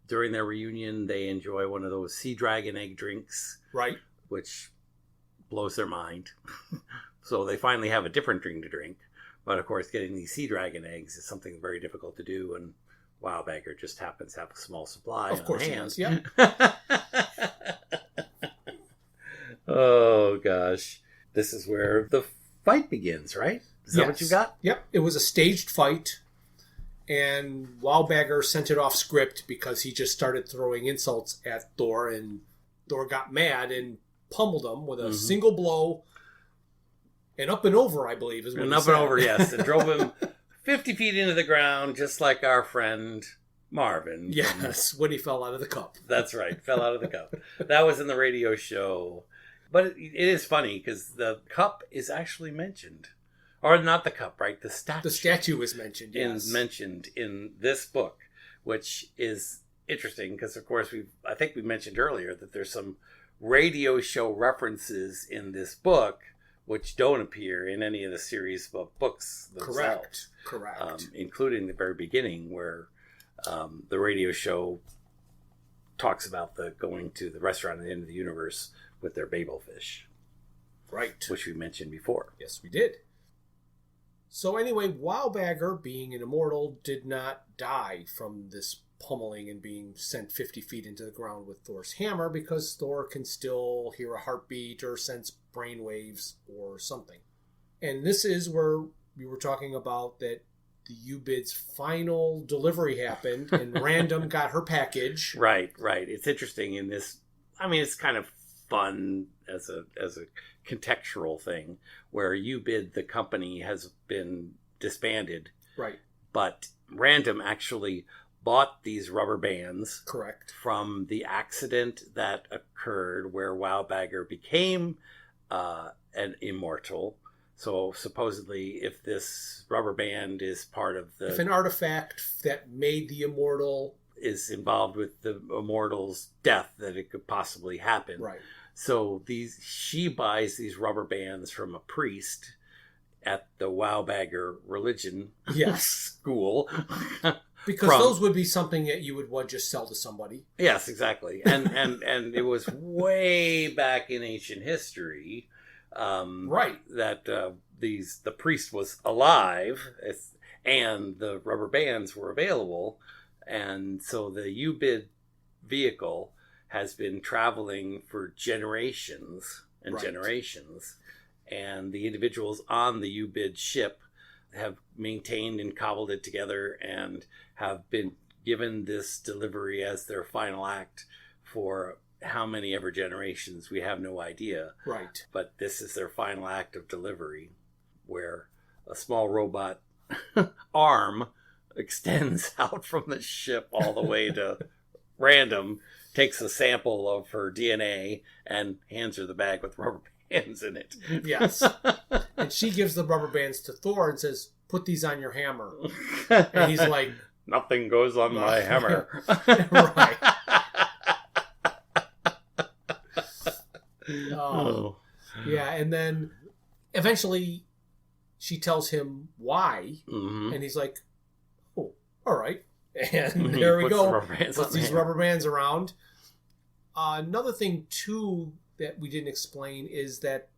During their reunion, they enjoy one of those sea dragon egg drinks. Right. Which blows their mind. So they finally have a different drink to drink. But of course, getting these sea dragon eggs is something very difficult to do, and Wildbagger just happens to have a small supply. Of course, on he hand. does. Yeah. Oh gosh, this is where the fight begins, right? Is that what you got? Yep. It was a staged fight, and Wildbagger sent it off script because he just started throwing insults at Thor, and Thor got mad and pummeled him with a single blow. And up and over, I believe, is what he said. And over, yes. And drove him 50 feet into the ground, just like our friend Marvin. Yes, when he fell out of the cup. That's right, fell out of the cup. That was in the radio show. But it is funny, because the cup is actually mentioned. Or not the cup, right? The statue. The statue is mentioned, yes. Mentioned in this book, which is interesting, because, of course, I think we mentioned earlier that there's some radio show references in this book which don't appear in any of the series of books themselves. Correct. Including the very beginning, where the radio show talks about the going to the restaurant at the end of the universe with their Babel fish. Right. Which we mentioned before. Yes, we did. So anyway, Wildbagger, being an immortal, did not die from this pummeling and being sent 50 feet into the ground with Thor's hammer, because Thor can still hear a heartbeat or sense brainwaves or something. And this is where we were talking about that the U-Bid's final delivery happened and Random got her package. Right. It's interesting in this. I mean, it's kind of fun as a contextual thing, where U-Bid, the company, has been disbanded. Right. But Random actually bought these rubber bands. Correct. From the accident that occurred where Wildbagger became an immortal. So supposedly, if this rubber band is part of the... If an artifact that made the immortal... is involved with the immortal's death, that it could possibly happen. Right. So she buys these rubber bands from a priest at the Wildbagger religion school. Because those would be something that you would want to just sell to somebody. Yes, exactly. And it was way back in ancient history, right? That the priest was alive, and the rubber bands were available, and so the U-Bid vehicle has been traveling for generations and generations, and the individuals on the U-Bid ship have maintained and cobbled it together and have been given this delivery as their final act for how many ever generations, we have no idea. Right. But this is their final act of delivery, where a small robot arm extends out from the ship all the way to Random, takes a sample of her DNA, and hands her the bag with rubber bands in it. Yes. And she gives the rubber bands to Thor and says, "Put these on your hammer." And he's like, "Nothing goes on my hammer." Right. Yeah, and then eventually she tells him why, and he's like, "Oh, all right." And there we go. Puts these rubber bands around. Another thing, too, that we didn't explain is that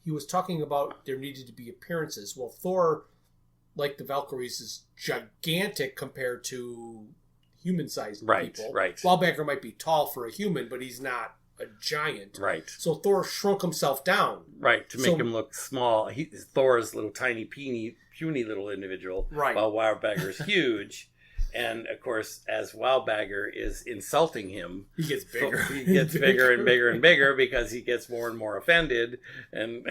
he was talking about there needed to be appearances. Well, Thor, like the Valkyries, is gigantic compared to human-sized people. Right. Wildbagger might be tall for a human, but he's not a giant. Right. So Thor shrunk himself down. Right, to make him look small. Thor's little tiny, puny little individual. Right. While Wildbagger's huge. And, of course, as Wildbagger is insulting him... He gets bigger. He gets bigger and bigger and bigger because he gets more and more offended. And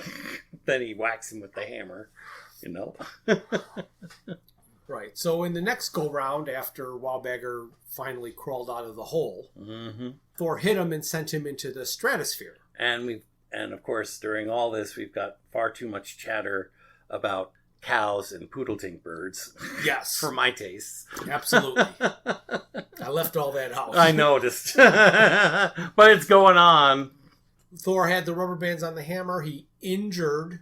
then he whacks him with the hammer, Right. So in the next go-round, after Wildbagger finally crawled out of the hole, Thor hit him and sent him into the stratosphere. And of course, during all this, we've got far too much chatter about cows and poodle-tink birds. Yes. For my tastes. Absolutely. I left all that out. I noticed. But it's going on. Thor had the rubber bands on the hammer. He injured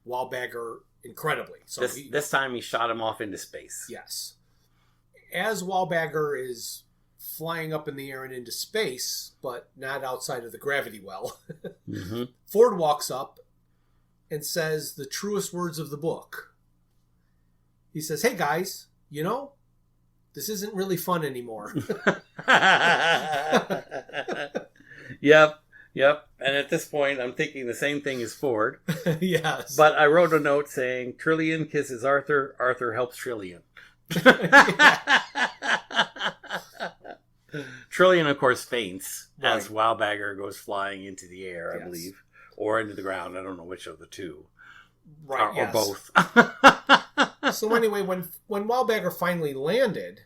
Wildbagger incredibly. So this time he shot him off into space. Yes. As Wildbagger is flying up in the air and into space, but not outside of the gravity well, Ford walks up and says the truest words of the book. He says, "Hey guys, you know, this isn't really fun anymore." Yep. And at this point, I'm thinking the same thing as Ford. Yes. But I wrote a note saying, Trillian kisses Arthur, Arthur helps Trillian. Trillian, of course, faints as Wildbagger goes flying into the air, I believe. Or into the ground. I don't know which of the two. Right, or both. So anyway, when Wildbagger finally landed,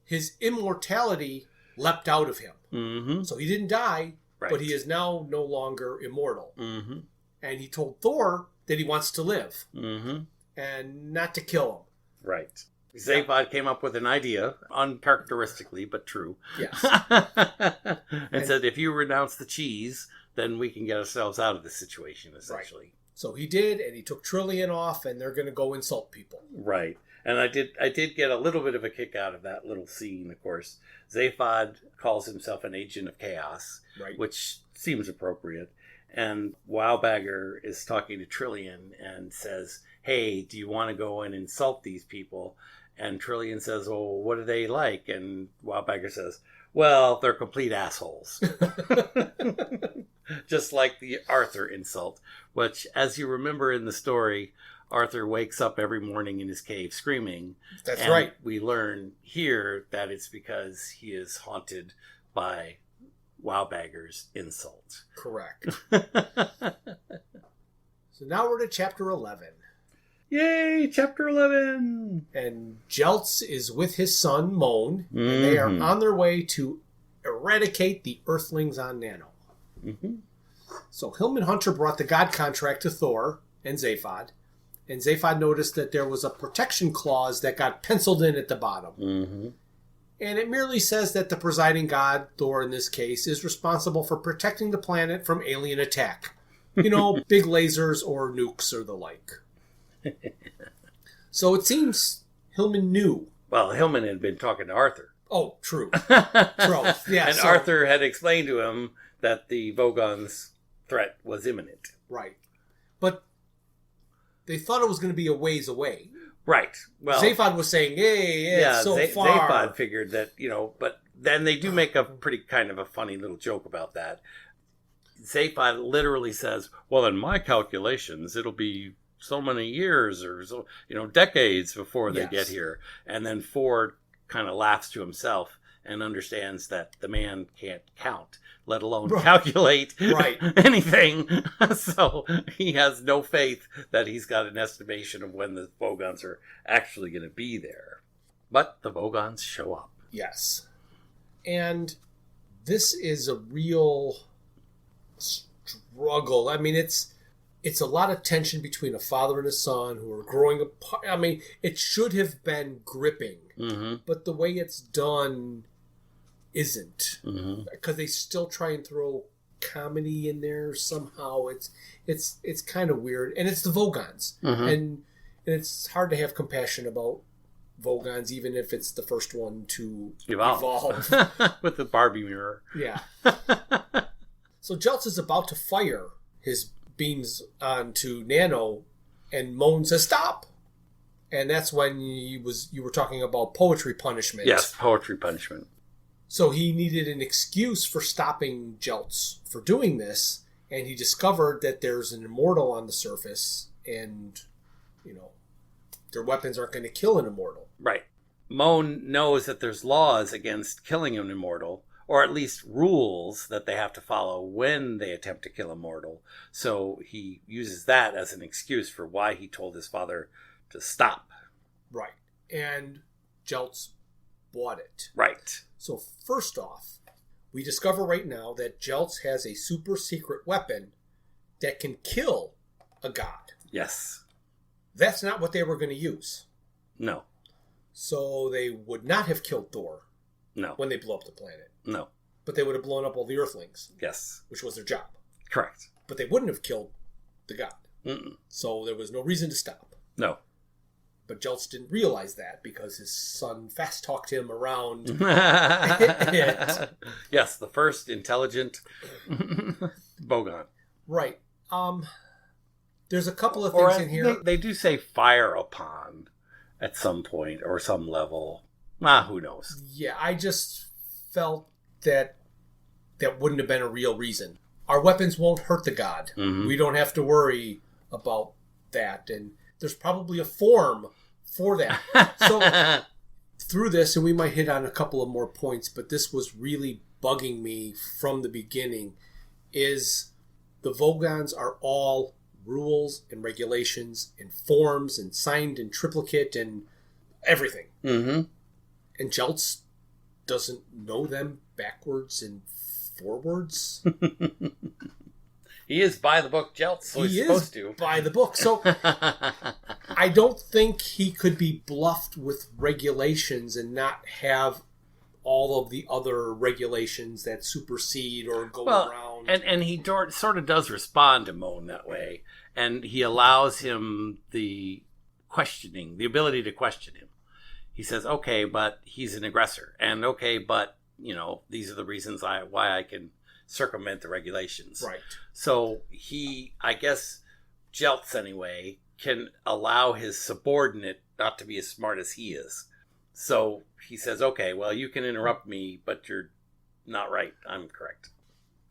his immortality leapt out of him. Mm-hmm. So he didn't die, but he is now no longer immortal. Mm-hmm. And he told Thor that he wants to live and not to kill him. Right. Zaphod came up with an idea, uncharacteristically, but true. Yes. and said, if you renounce the cheese, then we can get ourselves out of this situation, essentially. Right. So he did, and he took Trillian off, and they're going to go insult people. Right. And I did get a little bit of a kick out of that little scene, of course. Zaphod calls himself an agent of chaos, which seems appropriate. And Wildbagger is talking to Trillian and says, hey, do you want to go and insult these people? And Trillian says, well, what are they like? And Wildbagger says, well, they're complete assholes. Just like the Arthur insult, which, as you remember in the story, Arthur wakes up every morning in his cave screaming. That's right. We learn here that it's because he is haunted by Wildbagger's insult. Correct. So now we're to chapter 11. Yay, chapter 11! And Jeltz is with his son, Moan, and they are on their way to eradicate the Earthlings on Nano. Mm-hmm. So Hillman Hunter brought the God contract to Thor and Zaphod, and Zaphod noticed that there was a protection clause that got penciled in at the bottom. Mm-hmm. And it merely says that the presiding god, Thor in this case, is responsible for protecting the planet from alien attack. You know, big lasers or nukes or the like. So it seems Hillman knew. Well, Hillman had been talking to Arthur. Oh, true. True. Yeah, and Arthur had explained to him that the Vogons' threat was imminent. Right. But they thought it was going to be a ways away. Right. Well, Zaphod was saying, hey, it's so far. Zaphod figured that, but then they do make a pretty kind of a funny little joke about that. Zaphod literally says, well, in my calculations, it'll be so many years or so, decades before they get here. And then Ford kind of laughs to himself and understands that the man can't count, let alone calculate anything. So he has no faith that he's got an estimation of when the Vogons are actually going to be there. But the Vogons show up. Yes. And this is a real struggle. I mean, it's a lot of tension between a father and a son who are growing apart. I mean, it should have been gripping, but the way it's done isn't, because they still try and throw comedy in there somehow. It's kind of weird, and it's the Vogons, and it's hard to have compassion about Vogons, even if it's the first one to evolve. With the Barbie mirror. Yeah. So Jeltz is about to fire his beams onto Nano, and Moan says, stop! And that's when you were talking about poetry punishment. Yes, poetry punishment. So he needed an excuse for stopping Jeltz for doing this, and he discovered that there's an immortal on the surface, and, their weapons aren't going to kill an immortal. Right. Moan knows that there's laws against killing an immortal, or at least rules that they have to follow when they attempt to kill a mortal. So he uses that as an excuse for why he told his father to stop. Right. And Jeltz bought it. Right. So first off, we discover right now that Jeltz has a super secret weapon that can kill a god. Yes. That's not what they were going to use. No. So they would not have killed Thor. No. When they blew up the planet. No. But they would have blown up all the Earthlings. Yes. Which was their job. Correct. But they wouldn't have killed the god. Mm-mm. So there was no reason to stop. No. But Jeltz didn't realize that because his son fast-talked him around. Yes, the first intelligent Bogon. Right. There's a couple of things in here. They do say fire upon at some point or some level. Who knows? Yeah, I just felt that wouldn't have been a real reason. Our weapons won't hurt the god. Mm-hmm. We don't have to worry about that. And there's probably a form for that. So through this, and we might hit on a couple of more points, but this was really bugging me from the beginning, is the Vogons are all rules and regulations and forms and signed in triplicate and everything. Mm-hmm. And Jeltz doesn't know them backwards and forwards. He is by the book Jeltz, so he's supposed to. By the book. So I don't think he could be bluffed with regulations and not have all of the other regulations that supersede or go around. And he sort of does respond to Moan that way. And he allows him the questioning, the ability to question him. He says, okay, but he's an aggressor. And okay, but, these are the reasons why I can circumvent the regulations. Right. So he, I guess, Jeltz anyway, can allow his subordinate not to be as smart as he is. So he says, okay, well, you can interrupt me, but you're not right. I'm correct.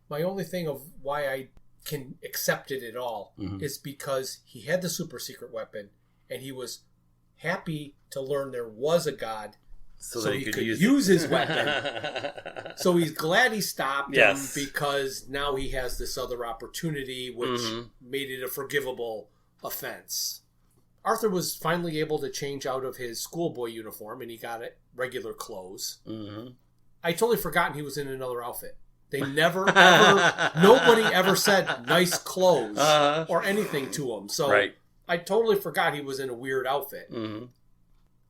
My only thing of why I can accept it at all is because he had the super secret weapon and he was happy to learn there was a god so that he could use his weapon. So he's glad he stopped him because now he has this other opportunity which made it a forgivable offense. Arthur was finally able to change out of his schoolboy uniform and he got it regular clothes. Mm-hmm. I totally forgotten he was in another outfit. They never, ever, nobody ever said nice clothes or anything to him. So I totally forgot he was in a weird outfit. Mm-hmm.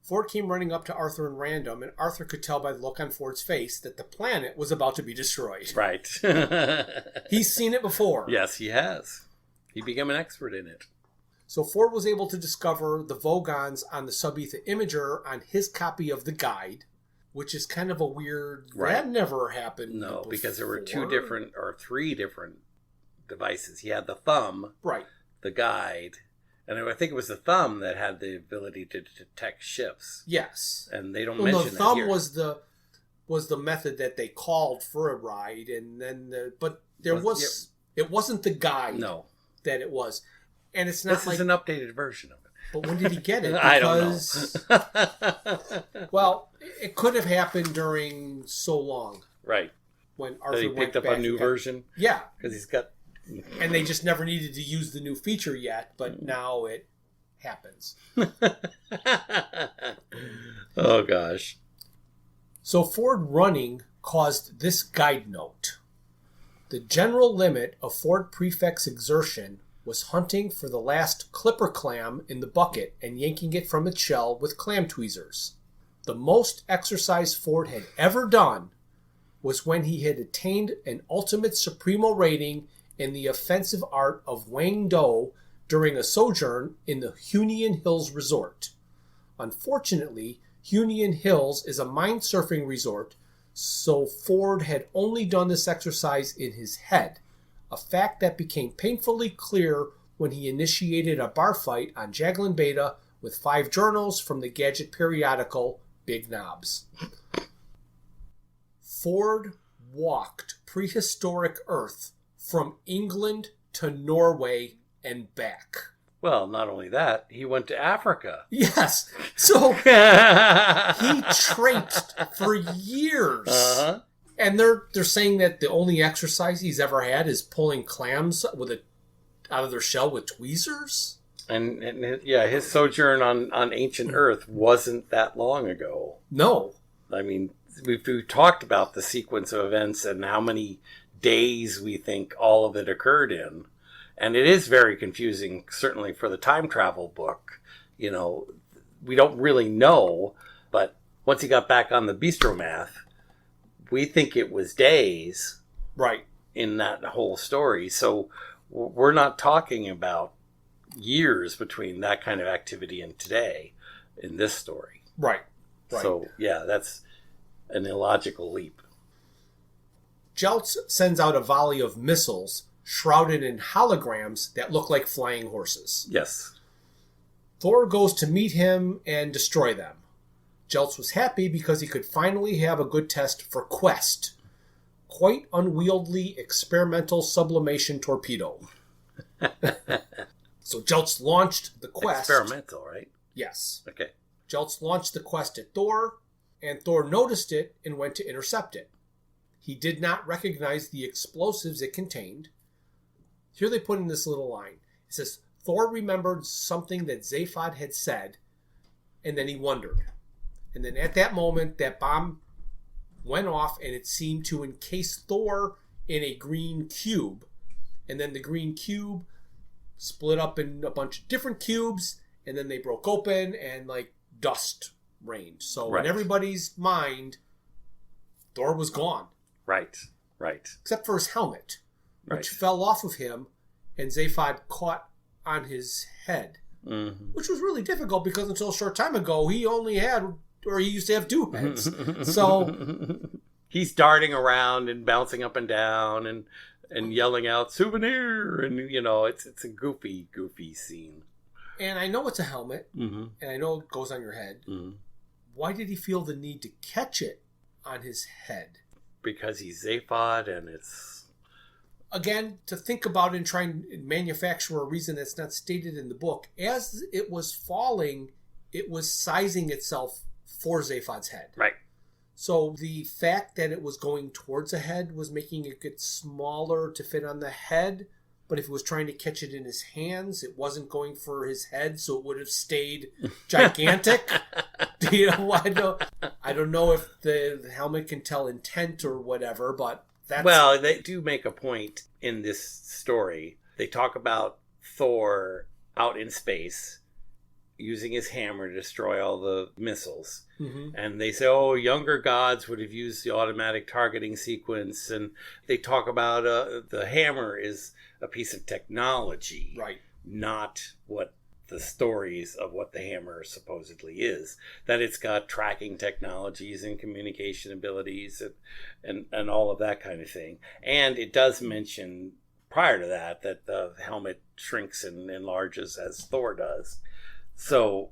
Ford came running up to Arthur and Random, and Arthur could tell by the look on Ford's face that the planet was about to be destroyed. Right. He's seen it before. Yes, he has. He became an expert in it. So Ford was able to discover the Vogons on the Subetha Imager on his copy of the guide, which is kind of a weird... Right. That never happened No, before. because there were three different devices. He had the thumb, right, the guide, and I think it was the thumb that had the ability to detect ships. Yes. And they don't mention that here. The thumb was the method that they called for a ride, and then it wasn't the guide that it was. And it's not This is an updated version of it. But when did he get it? Because, I don't know. Well, it could have happened during so long. Right. When Arthur that he picked up a new version? Yeah. Because he's got... And they just never needed to use the new feature yet, but now it happens. Oh, gosh. So Ford running caused this guide note. The general limit of Ford Prefect's exertion was hunting for the last clipper clam in the bucket and yanking it from its shell with clam tweezers. The most exercise Ford had ever done was when he had attained an ultimate supremo rating in the offensive art of Wang Do during a sojourn in the Hunian Hills Resort. Unfortunately, Hunian Hills is a mind surfing resort, so Ford had only done this exercise in his head, a fact that became painfully clear when he initiated a bar fight on Jaglin Beta with 5 journals from the gadget periodical Big Knobs. Ford walked prehistoric Earth from England to Norway and back. Well, not only that, he went to Africa. Yes. So he traipsed for years. Uh-huh. And they're saying that the only exercise he's ever had is pulling clams out of their shell with tweezers. And his sojourn on ancient Earth wasn't that long ago. No. I mean, we've talked about the sequence of events and how many days we think all of it occurred in. And it is very confusing, certainly for the time travel book. You know, we don't really know, but once he got back on the Bistromath, we think it was days. Right. In that whole story. So we're not talking about years between that kind of activity and today in this story. Right. So, yeah, that's an illogical leap. Jeltz sends out a volley of missiles shrouded in holograms that look like flying horses. Yes. Thor goes to meet him and destroy them. Jeltz was happy because he could finally have a good test for Quest, quite unwieldy experimental sublimation torpedo. So Jeltz launched the Quest. Experimental, right? Yes. Okay. Jeltz launched the Quest at Thor, and Thor noticed it and went to intercept it. He did not recognize the explosives it contained. Here they put in this little line. It says, Thor remembered something that Zaphod had said, and then he wondered. And then at that moment, that bomb went off, and it seemed to encase Thor in a green cube. And then the green cube split up in a bunch of different cubes, and then they broke open, and like dust rained. So in everybody's mind, Thor was gone. Right. Except for his helmet, which fell off of him, and Zaphod caught on his head. Mm-hmm. Which was really difficult because until a short time ago, he used to have two heads. So he's darting around and bouncing up and down and yelling out souvenir, and you know, it's a goofy scene. And I know it's a helmet, mm-hmm. and I know it goes on your head. Mm-hmm. Why did he feel the need to catch it on his head? Because he's Zaphod, and it's... Again, to think about and try and manufacture a reason that's not stated in the book, as it was falling, it was sizing itself for Zaphod's head. Right. So the fact that it was going towards a head was making it get smaller to fit on the head, but if it was trying to catch it in his hands, it wasn't going for his head, so it would have stayed gigantic. You know, I don't know if the helmet can tell intent or whatever, but that's... Well, they do make a point in this story. They talk about Thor out in space using his hammer to destroy all the missiles. Mm-hmm. And they say, younger gods would have used the automatic targeting sequence. And they talk about the hammer is a piece of technology, right? Not what the stories of what the hammer supposedly is. That it's got tracking technologies and communication abilities and all of that kind of thing. And it does mention prior to that the helmet shrinks and enlarges as Thor does. So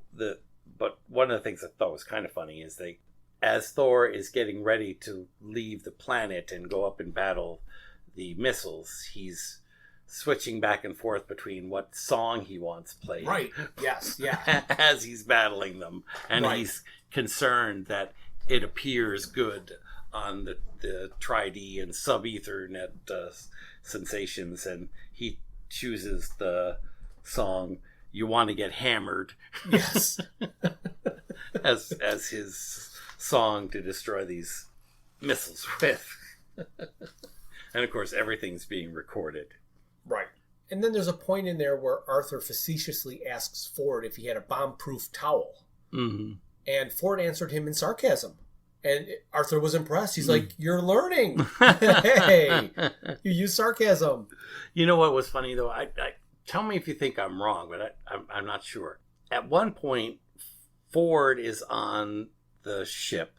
but one of the things I thought was kind of funny is as Thor is getting ready to leave the planet and go up and battle the missiles, he's switching back and forth between what song he wants played. Right. Yes. Yeah. As he's battling them. And he's concerned that it appears good on the Tri-D and sub-Ethernet sensations. And he chooses the song You Want to Get Hammered. Yes. as his song to destroy these missiles with. And of course, everything's being recorded. Right. And then there's a point in there where Arthur facetiously asks Ford if he had a bomb-proof towel. Mm-hmm. And Ford answered him in sarcasm. And Arthur was impressed. He's like, you're learning. Hey, you use sarcasm. You know what was funny, though? I tell me if you think I'm wrong, but I'm not sure. At one point, Ford is on the ship,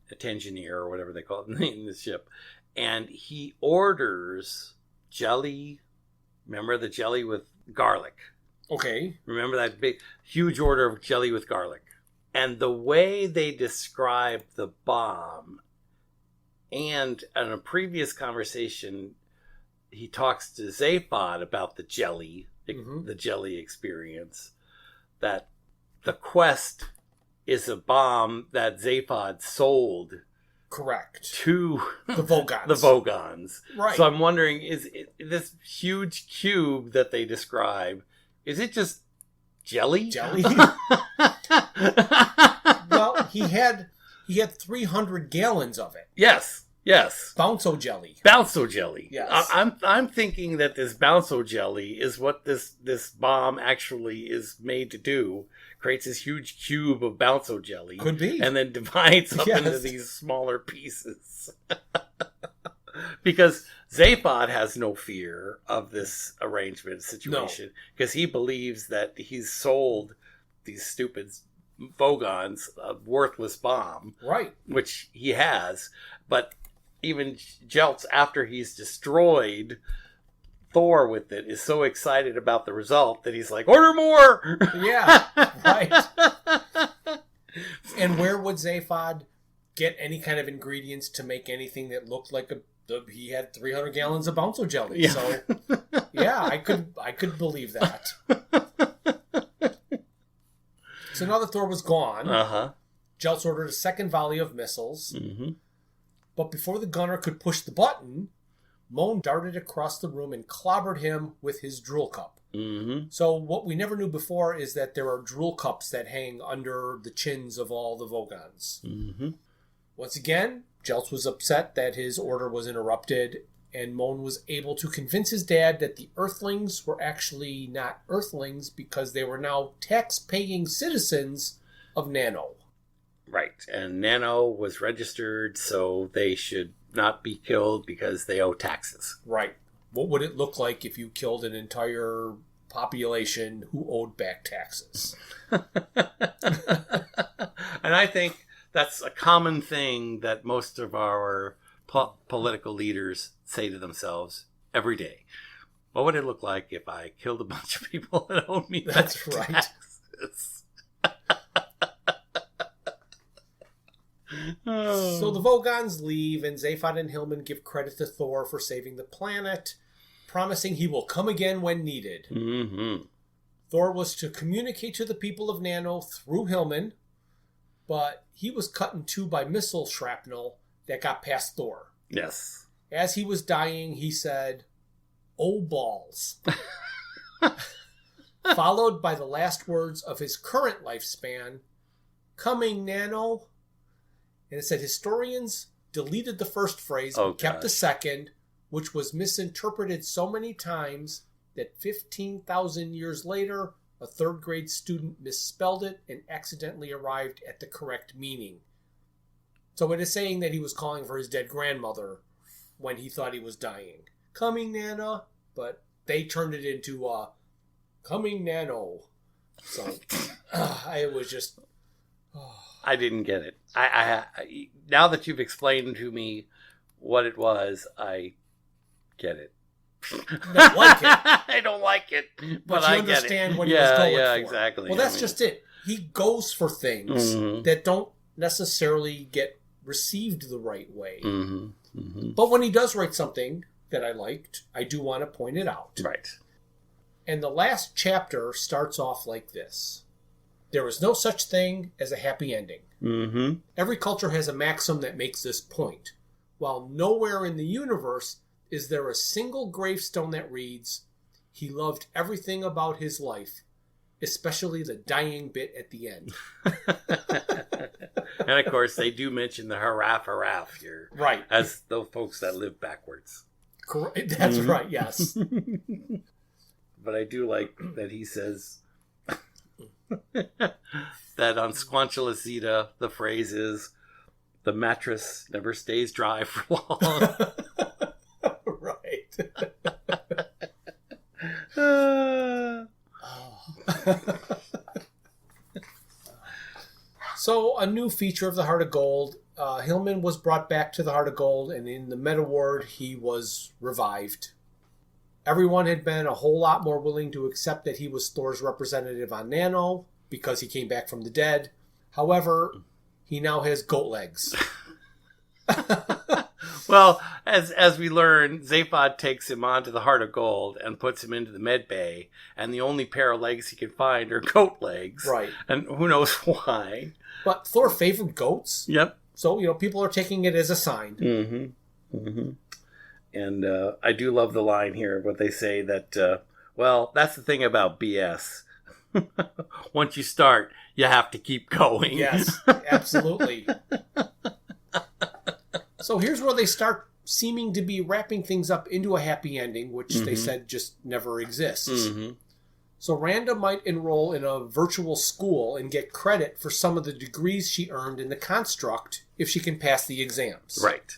a Tangier or whatever they call it in the ship, and he orders jelly. Remember the jelly with garlic? Okay. Remember that big, huge order of jelly with garlic? And the way they describe the bomb, and in a previous conversation, he talks to Zaphod about the jelly, the jelly experience, that the Quest is a bomb that Zaphod sold. Correct. To the Vogons. The Vogons. Right. So I'm wondering, is this huge cube that they describe, is it just jelly? Jelly? Well, he had 300 gallons of it. Yes. Yes. Bounce-o jelly. Bounce-o jelly. Yes. I'm thinking that this bounce-o jelly is what this bomb actually is made to do. Creates this huge cube of bounce-o jelly. Could be. And then divides up into these smaller pieces. Because Zaphod has no fear of this arrangement situation. Because he believes that he's sold these stupid Vogons a worthless bomb. Right. Which he has. But even Jeltz, after he's destroyed Thor with it, is so excited about the result that he's like, order more! Yeah, right. And where would Zaphod get any kind of ingredients to make anything that looked like he had 300 gallons of Bounce-o jelly? Yeah. So, yeah, I could believe that. So now that Thor was gone, Jeltz ordered a second volley of missiles. Mm-hmm. But before the gunner could push the button, Moan darted across the room and clobbered him with his drool cup. Mm-hmm. So what we never knew before is that there are drool cups that hang under the chins of all the Vogons. Mm-hmm. Once again, Jeltz was upset that his order was interrupted, and Moan was able to convince his dad that the Earthlings were actually not Earthlings because they were now tax-paying citizens of Nano. Right, and Nano was registered, so they should not be killed because they owe taxes. Right. What would it look like if you killed an entire population who owed back taxes? And I think that's a common thing that most of our political leaders say to themselves every day. What would it look like if I killed a bunch of people that owed me back taxes? So the Vogons leave, and Zaphod and Hillman give credit to Thor for saving the planet, promising he will come again when needed. Mm-hmm. Thor was to communicate to the people of Nano through Hillman, but he was cut in two by missile shrapnel that got past Thor. Yes. As he was dying, he said, "Oh, balls." Followed by the last words of his current lifespan, "Coming, Nano." And it said historians deleted the first phrase but kept the second, which was misinterpreted so many times that 15,000 years later, a third grade student misspelled it and accidentally arrived at the correct meaning. So it is saying that he was calling for his dead grandmother when he thought he was dying. Coming, Nana, but they turned it into coming, Nano. So it was just... I didn't get it. I now that you've explained to me what it was, I get it. Don't like it. I don't like it, but I understand what he was going for. Yeah, exactly. Well, that's just it. He goes for things that don't necessarily get received the right way. Mm-hmm. Mm-hmm. But when he does write something that I liked, I do want to point it out. Right. And the last chapter starts off like this. There is no such thing as a happy ending. Mm-hmm. Every culture has a maxim that makes this point. While nowhere in the universe is there a single gravestone that reads, "He loved everything about his life, especially the dying bit at the end." And of course, they do mention the haraff here. Right. As the folks that live backwards. Correct. That's right, yes. But I do like that he says... that on Squanchula Zeta, the phrase is, "The mattress never stays dry for long." Right. So, a new feature of the Heart of Gold. Hillman was brought back to the Heart of Gold, and in the meta ward, he was revived. Everyone had been a whole lot more willing to accept that he was Thor's representative on Nano because he came back from the dead. However, he now has goat legs. Well, as we learn, Zaphod takes him onto the Heart of Gold and puts him into the med bay, and the only pair of legs he can find are goat legs. Right. And who knows why. But Thor favored goats. Yep. So, people are taking it as a sign. Mm-hmm. Mm-hmm. And I do love the line here, what they say that, well, that's the thing about BS. Once you start, you have to keep going. Yes, absolutely. So here's where they start seeming to be wrapping things up into a happy ending, which they said just never exists. Mm-hmm. So Randa might enroll in a virtual school and get credit for some of the degrees she earned in the construct if she can pass the exams. Right.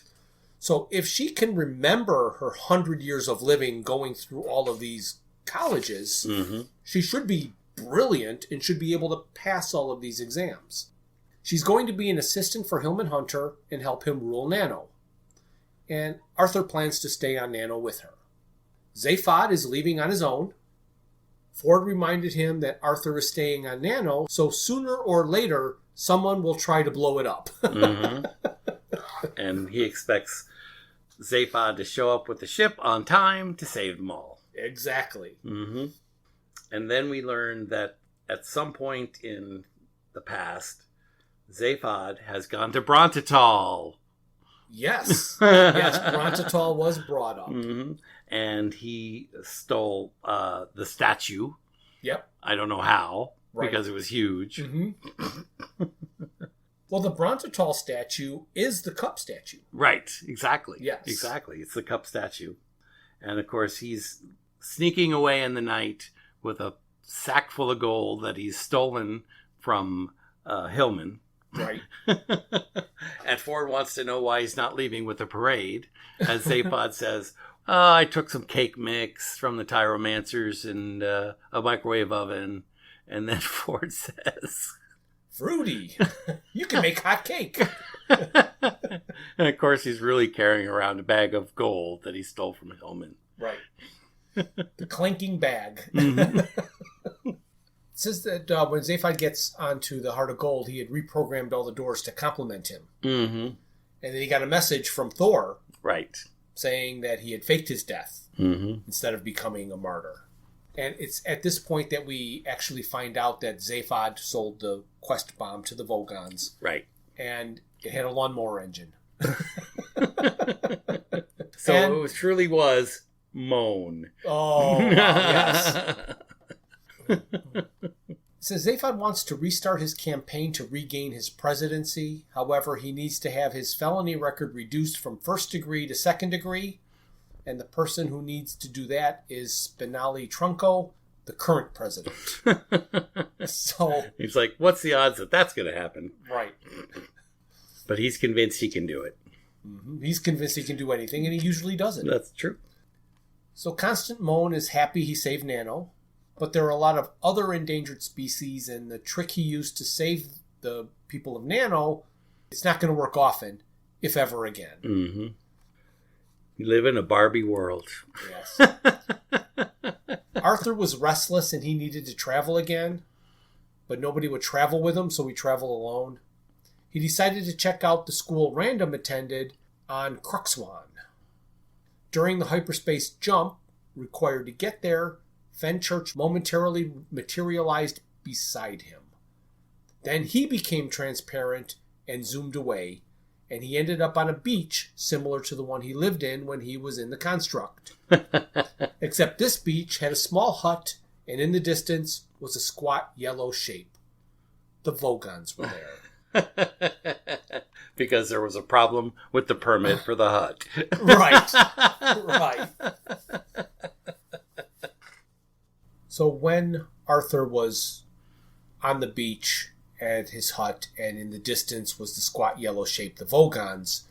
So if she can remember her 100 years of living going through all of these colleges, she should be brilliant and should be able to pass all of these exams. She's going to be an assistant for Hillman Hunter and help him rule Nano. And Arthur plans to stay on Nano with her. Zaphod is leaving on his own. Ford reminded him that Arthur is staying on Nano, so sooner or later, someone will try to blow it up. And he expects Zaphod to show up with the ship on time to save them all. Exactly. And then we learn that at some point in the past, Zaphod has gone to Brontatal. Yes. Yes, Brontatal was brought up. And he stole the statue. Yep. I don't know how, Right. because it was huge. Well, the Brontatal statue is the cup statue. Right, exactly. Yes. Exactly. It's the cup statue. And of course, he's sneaking away in the night with a sack full of gold that he's stolen from Hillman. Right. And Ford wants to know why he's not leaving with the parade. As Zaphod says, I took some cake mix from the Tyromancers and a microwave oven. And then Ford says, Fruity, you can make hot cake. and of course, he's really carrying around a bag of gold that he stole from Hillman. Right. The clanking bag. It says that when Zaphod gets onto the Heart of Gold, he had reprogrammed all the doors to complement him. And then he got a message from Thor. Right. Saying that he had faked his death instead of becoming a martyr. And it's at this point that we actually find out that Zaphod sold the quest bomb to the Vogons. Right. And it had a lawnmower engine. So it truly was Moan. Oh, yes. So Zaphod wants to restart his campaign to regain his presidency. However, he needs to have his felony record reduced from first degree to second degree. And the person who needs to do that is Spinelli Trunco, the current president. So he's like, what's the odds that that's going to happen? Right. But he's convinced he can do it. He's convinced he can do anything, and he usually does it. That's true. So Constant Moan is happy he saved Nano, but there are a lot of other endangered species, and the trick he used to save the people of Nano, it's not going to work often, if ever again. You live in a Barbie world. Yes. Arthur was restless and he needed to travel again, but nobody would travel with him, so he traveled alone. He decided to check out the school Random attended on Cruxwan. During the hyperspace jump required to get there, Fenchurch momentarily materialized beside him. Then he became transparent and zoomed away, and he ended up on a beach similar to the one he lived in when he was in the construct. Except this beach had a small hut, and in the distance was a squat yellow shape. The Vogons were there. Because there was a problem with the permit for the hut. Right. Right. So when Arthur was on the beach at his hut, and in the distance was the squat yellow shape, the Vogons,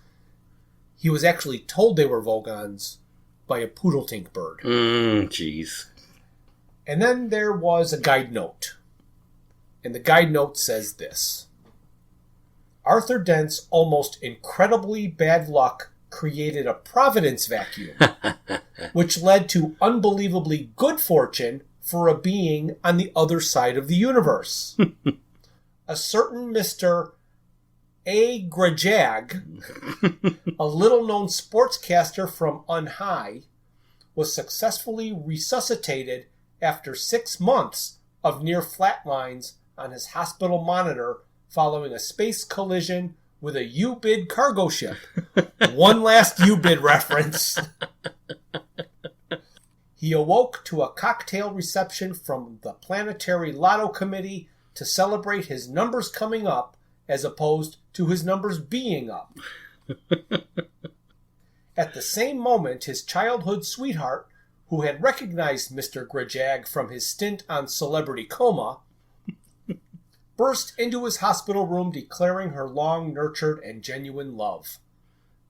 he was actually told they were Vogons by a poodle-tink bird. Jeez. And then there was a guide note. And the guide note says this: Arthur Dent's almost incredibly bad luck created a providence vacuum, which led to unbelievably good fortune for a being on the other side of the universe. A certain Mr. A. Grajag, a little-known sportscaster from Unhigh, was successfully resuscitated after 6 months of near flatlines on his hospital monitor following a space collision with a U-bid cargo ship. One last U-bid reference. He awoke to a cocktail reception from the Planetary Lotto Committee to celebrate his numbers coming up as opposed to his numbers being up. At the same moment, his childhood sweetheart, who had recognized Mr. Grajag from his stint on Celebrity Coma, burst into his hospital room declaring her long-nurtured and genuine love.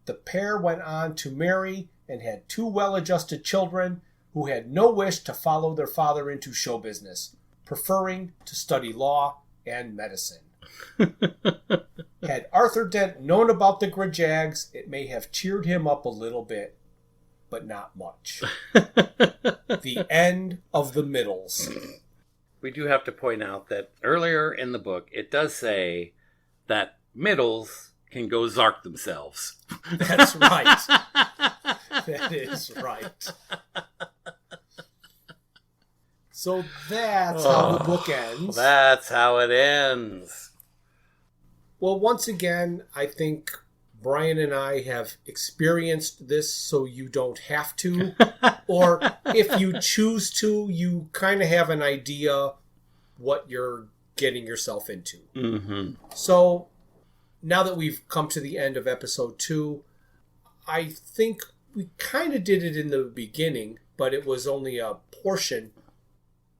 The pair went on to marry and had 2 well-adjusted children who had no wish to follow their father into show business, preferring to study law and medicine. Had Arthur Dent known about the Grajags, it may have cheered him up a little bit, but not much. The end of the Middles. We do have to point out that earlier in the book, it does say that Middles can go zark themselves. That's right. That is right. So that's how the book ends. That's how it ends. Well, once again, I think Brian and I have experienced this so you don't have to. Or if you choose to, you kind of have an idea what you're getting yourself into. Mm-hmm. So now that we've come to the end of episode 2, I think we kind of did it in the beginning, but it was only a portion.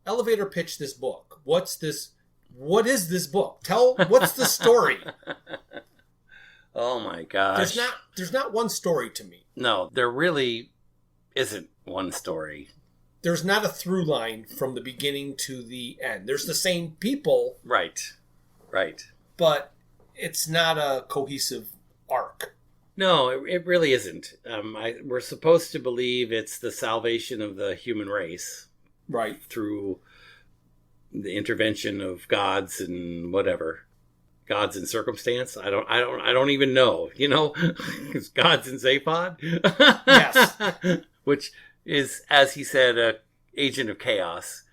Elevator pitch this book. What is this book? What's the story? Oh my gosh. There's not one story to me. No, there really isn't one story. There's not a through line from the beginning to the end. There's the same people. Right. But it's not a cohesive arc. No, it really isn't. We're supposed to believe it's the salvation of the human race. Right. Through the intervention of gods and whatever. Gods and circumstance. I don't even know. Because gods and Zaphod. Yes. Which is, as he said, a agent of chaos.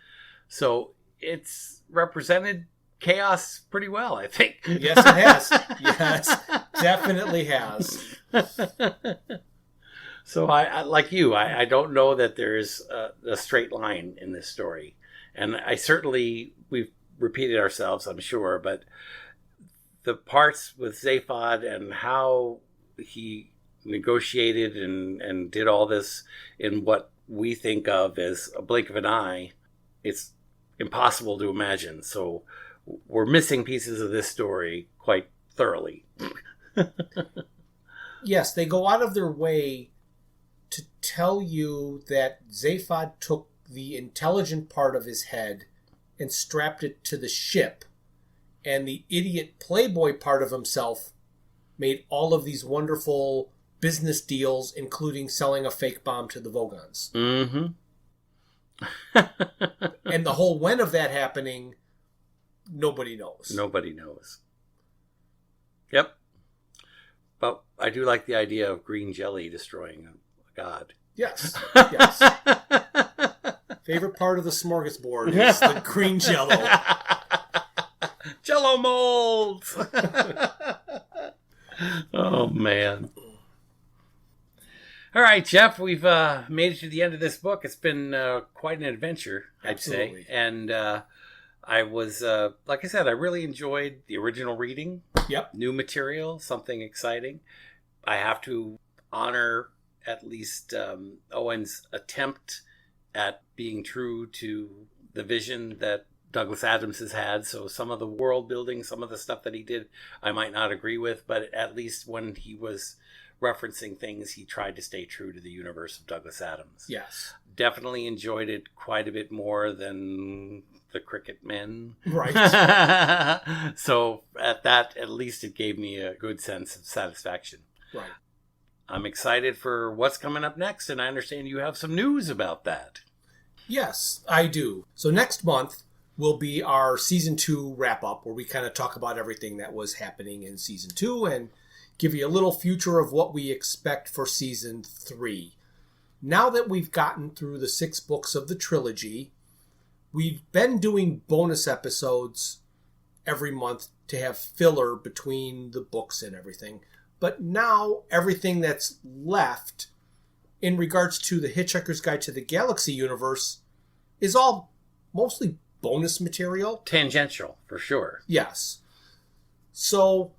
So it's represented chaos pretty well, I think. Yes, it has. Yes, definitely has. So I like you, I don't know that there's a straight line in this story. And we've repeated ourselves, I'm sure, but the parts with Zaphod and how he negotiated and did all this in what we think of as a blink of an eye, it's impossible to imagine. So we're missing pieces of this story quite thoroughly. Yes, they go out of their way to tell you that Zaphod took the intelligent part of his head and strapped it to the ship, and the idiot playboy part of himself made all of these wonderful business deals, including selling a fake bomb to the Vogons. Mm-hmm. And the whole when of that happening, nobody knows. Nobody knows. Yep. But I do like the idea of green jelly destroying a god. Yes. Yes. Favorite part of the smorgasbord is the green jello. Jello molds! Oh, man. All right, Jeff, we've made it to the end of this book. It's been quite an adventure, I'd say. And I was, like I said, I really enjoyed the original reading. Yep. New material, something exciting. I have to honor at least Owen's attempt at being true to the vision that Douglas Adams has had. So some of the world building, some of the stuff that he did, I might not agree with, but at least when he was referencing things, he tried to stay true to the universe of Douglas Adams. Yes. Definitely enjoyed it quite a bit more than the Cricket Men. Right. So at least it gave me a good sense of satisfaction. Right. I'm excited for what's coming up next, and I understand you have some news about that. Yes, I do. So next month will be our Season 2 wrap-up, where we kind of talk about everything that was happening in Season 2 and give you a little future of what we expect for Season 3. Now that we've gotten through the 6 books of the trilogy, we've been doing bonus episodes every month to have filler between the books and everything. But now everything that's left in regards to the Hitchhiker's Guide to the Galaxy universe is all mostly bonus material. Tangential, for sure. Yes. So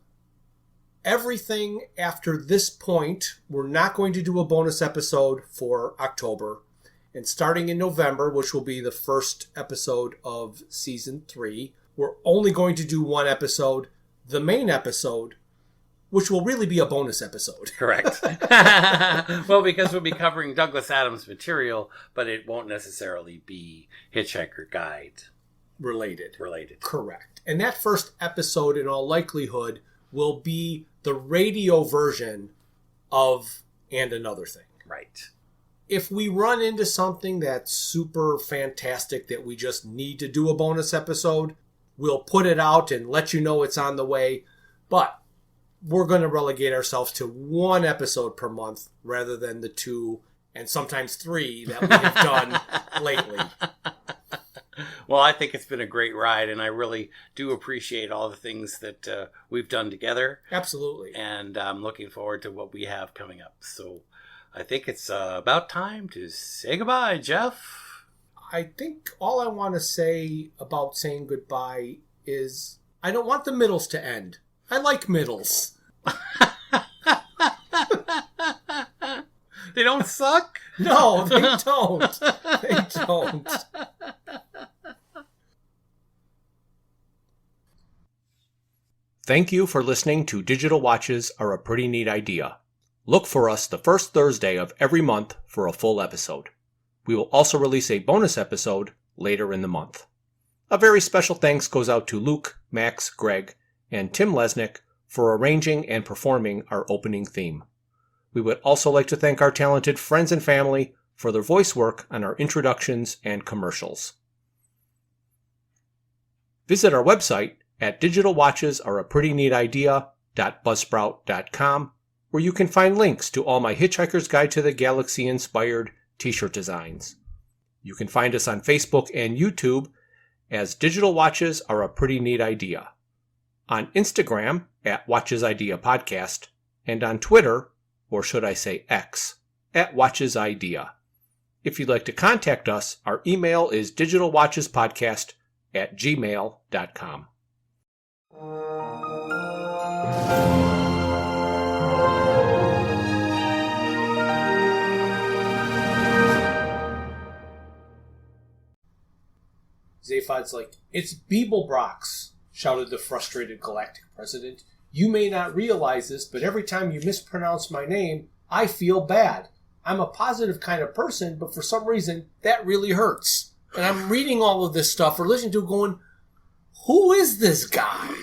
everything after this point, we're not going to do a bonus episode for October. And starting in November, which will be the first episode of Season 3, we're only going to do one episode, the main episode, which will really be a bonus episode. Correct. Well, because we'll be covering Douglas Adams material, but it won't necessarily be Hitchhiker Guide Related. Correct. And that first episode, in all likelihood, will be the radio version of And Another Thing. Right. If we run into something that's super fantastic that we just need to do a bonus episode, we'll put it out and let you know it's on the way. But we're going to relegate ourselves to one episode per month rather than the 2 and sometimes 3 that we have done lately. Well, I think it's been a great ride, and I really do appreciate all the things that we've done together. Absolutely. And I'm looking forward to what we have coming up. So I think it's about time to say goodbye, Jeff. I think all I want to say about saying goodbye is I don't want the middles to end. I like middles. They don't suck? No, they don't. They don't. Thank you for listening to Digital Watches Are a Pretty Neat Idea. Look for us the first Thursday of every month for a full episode. We will also release a bonus episode later in the month. A very special thanks goes out to Luke, Max, Greg, and Tim Lesnick for arranging and performing our opening theme. We would also like to thank our talented friends and family for their voice work on our introductions and commercials. Visit our website at digitalwatchesareaprettyneatidea.buzzsprout.com, where you can find links to all my Hitchhiker's Guide to the Galaxy inspired t-shirt designs. You can find us on Facebook and YouTube as Digital Watches Are a Pretty Neat Idea, on Instagram at Watches Idea Podcast, and on Twitter, or should I say X, at Watches Idea. If you'd like to contact us, our email is digitalwatchespodcast@gmail.com. Zaphod's like, "It's Beeblebrox," shouted the frustrated galactic president. "You may not realize this, but every time you mispronounce my name, I feel bad. I'm a positive kind of person, but for some reason, that really hurts." And I'm reading all of this stuff or listening to it going, who is this guy?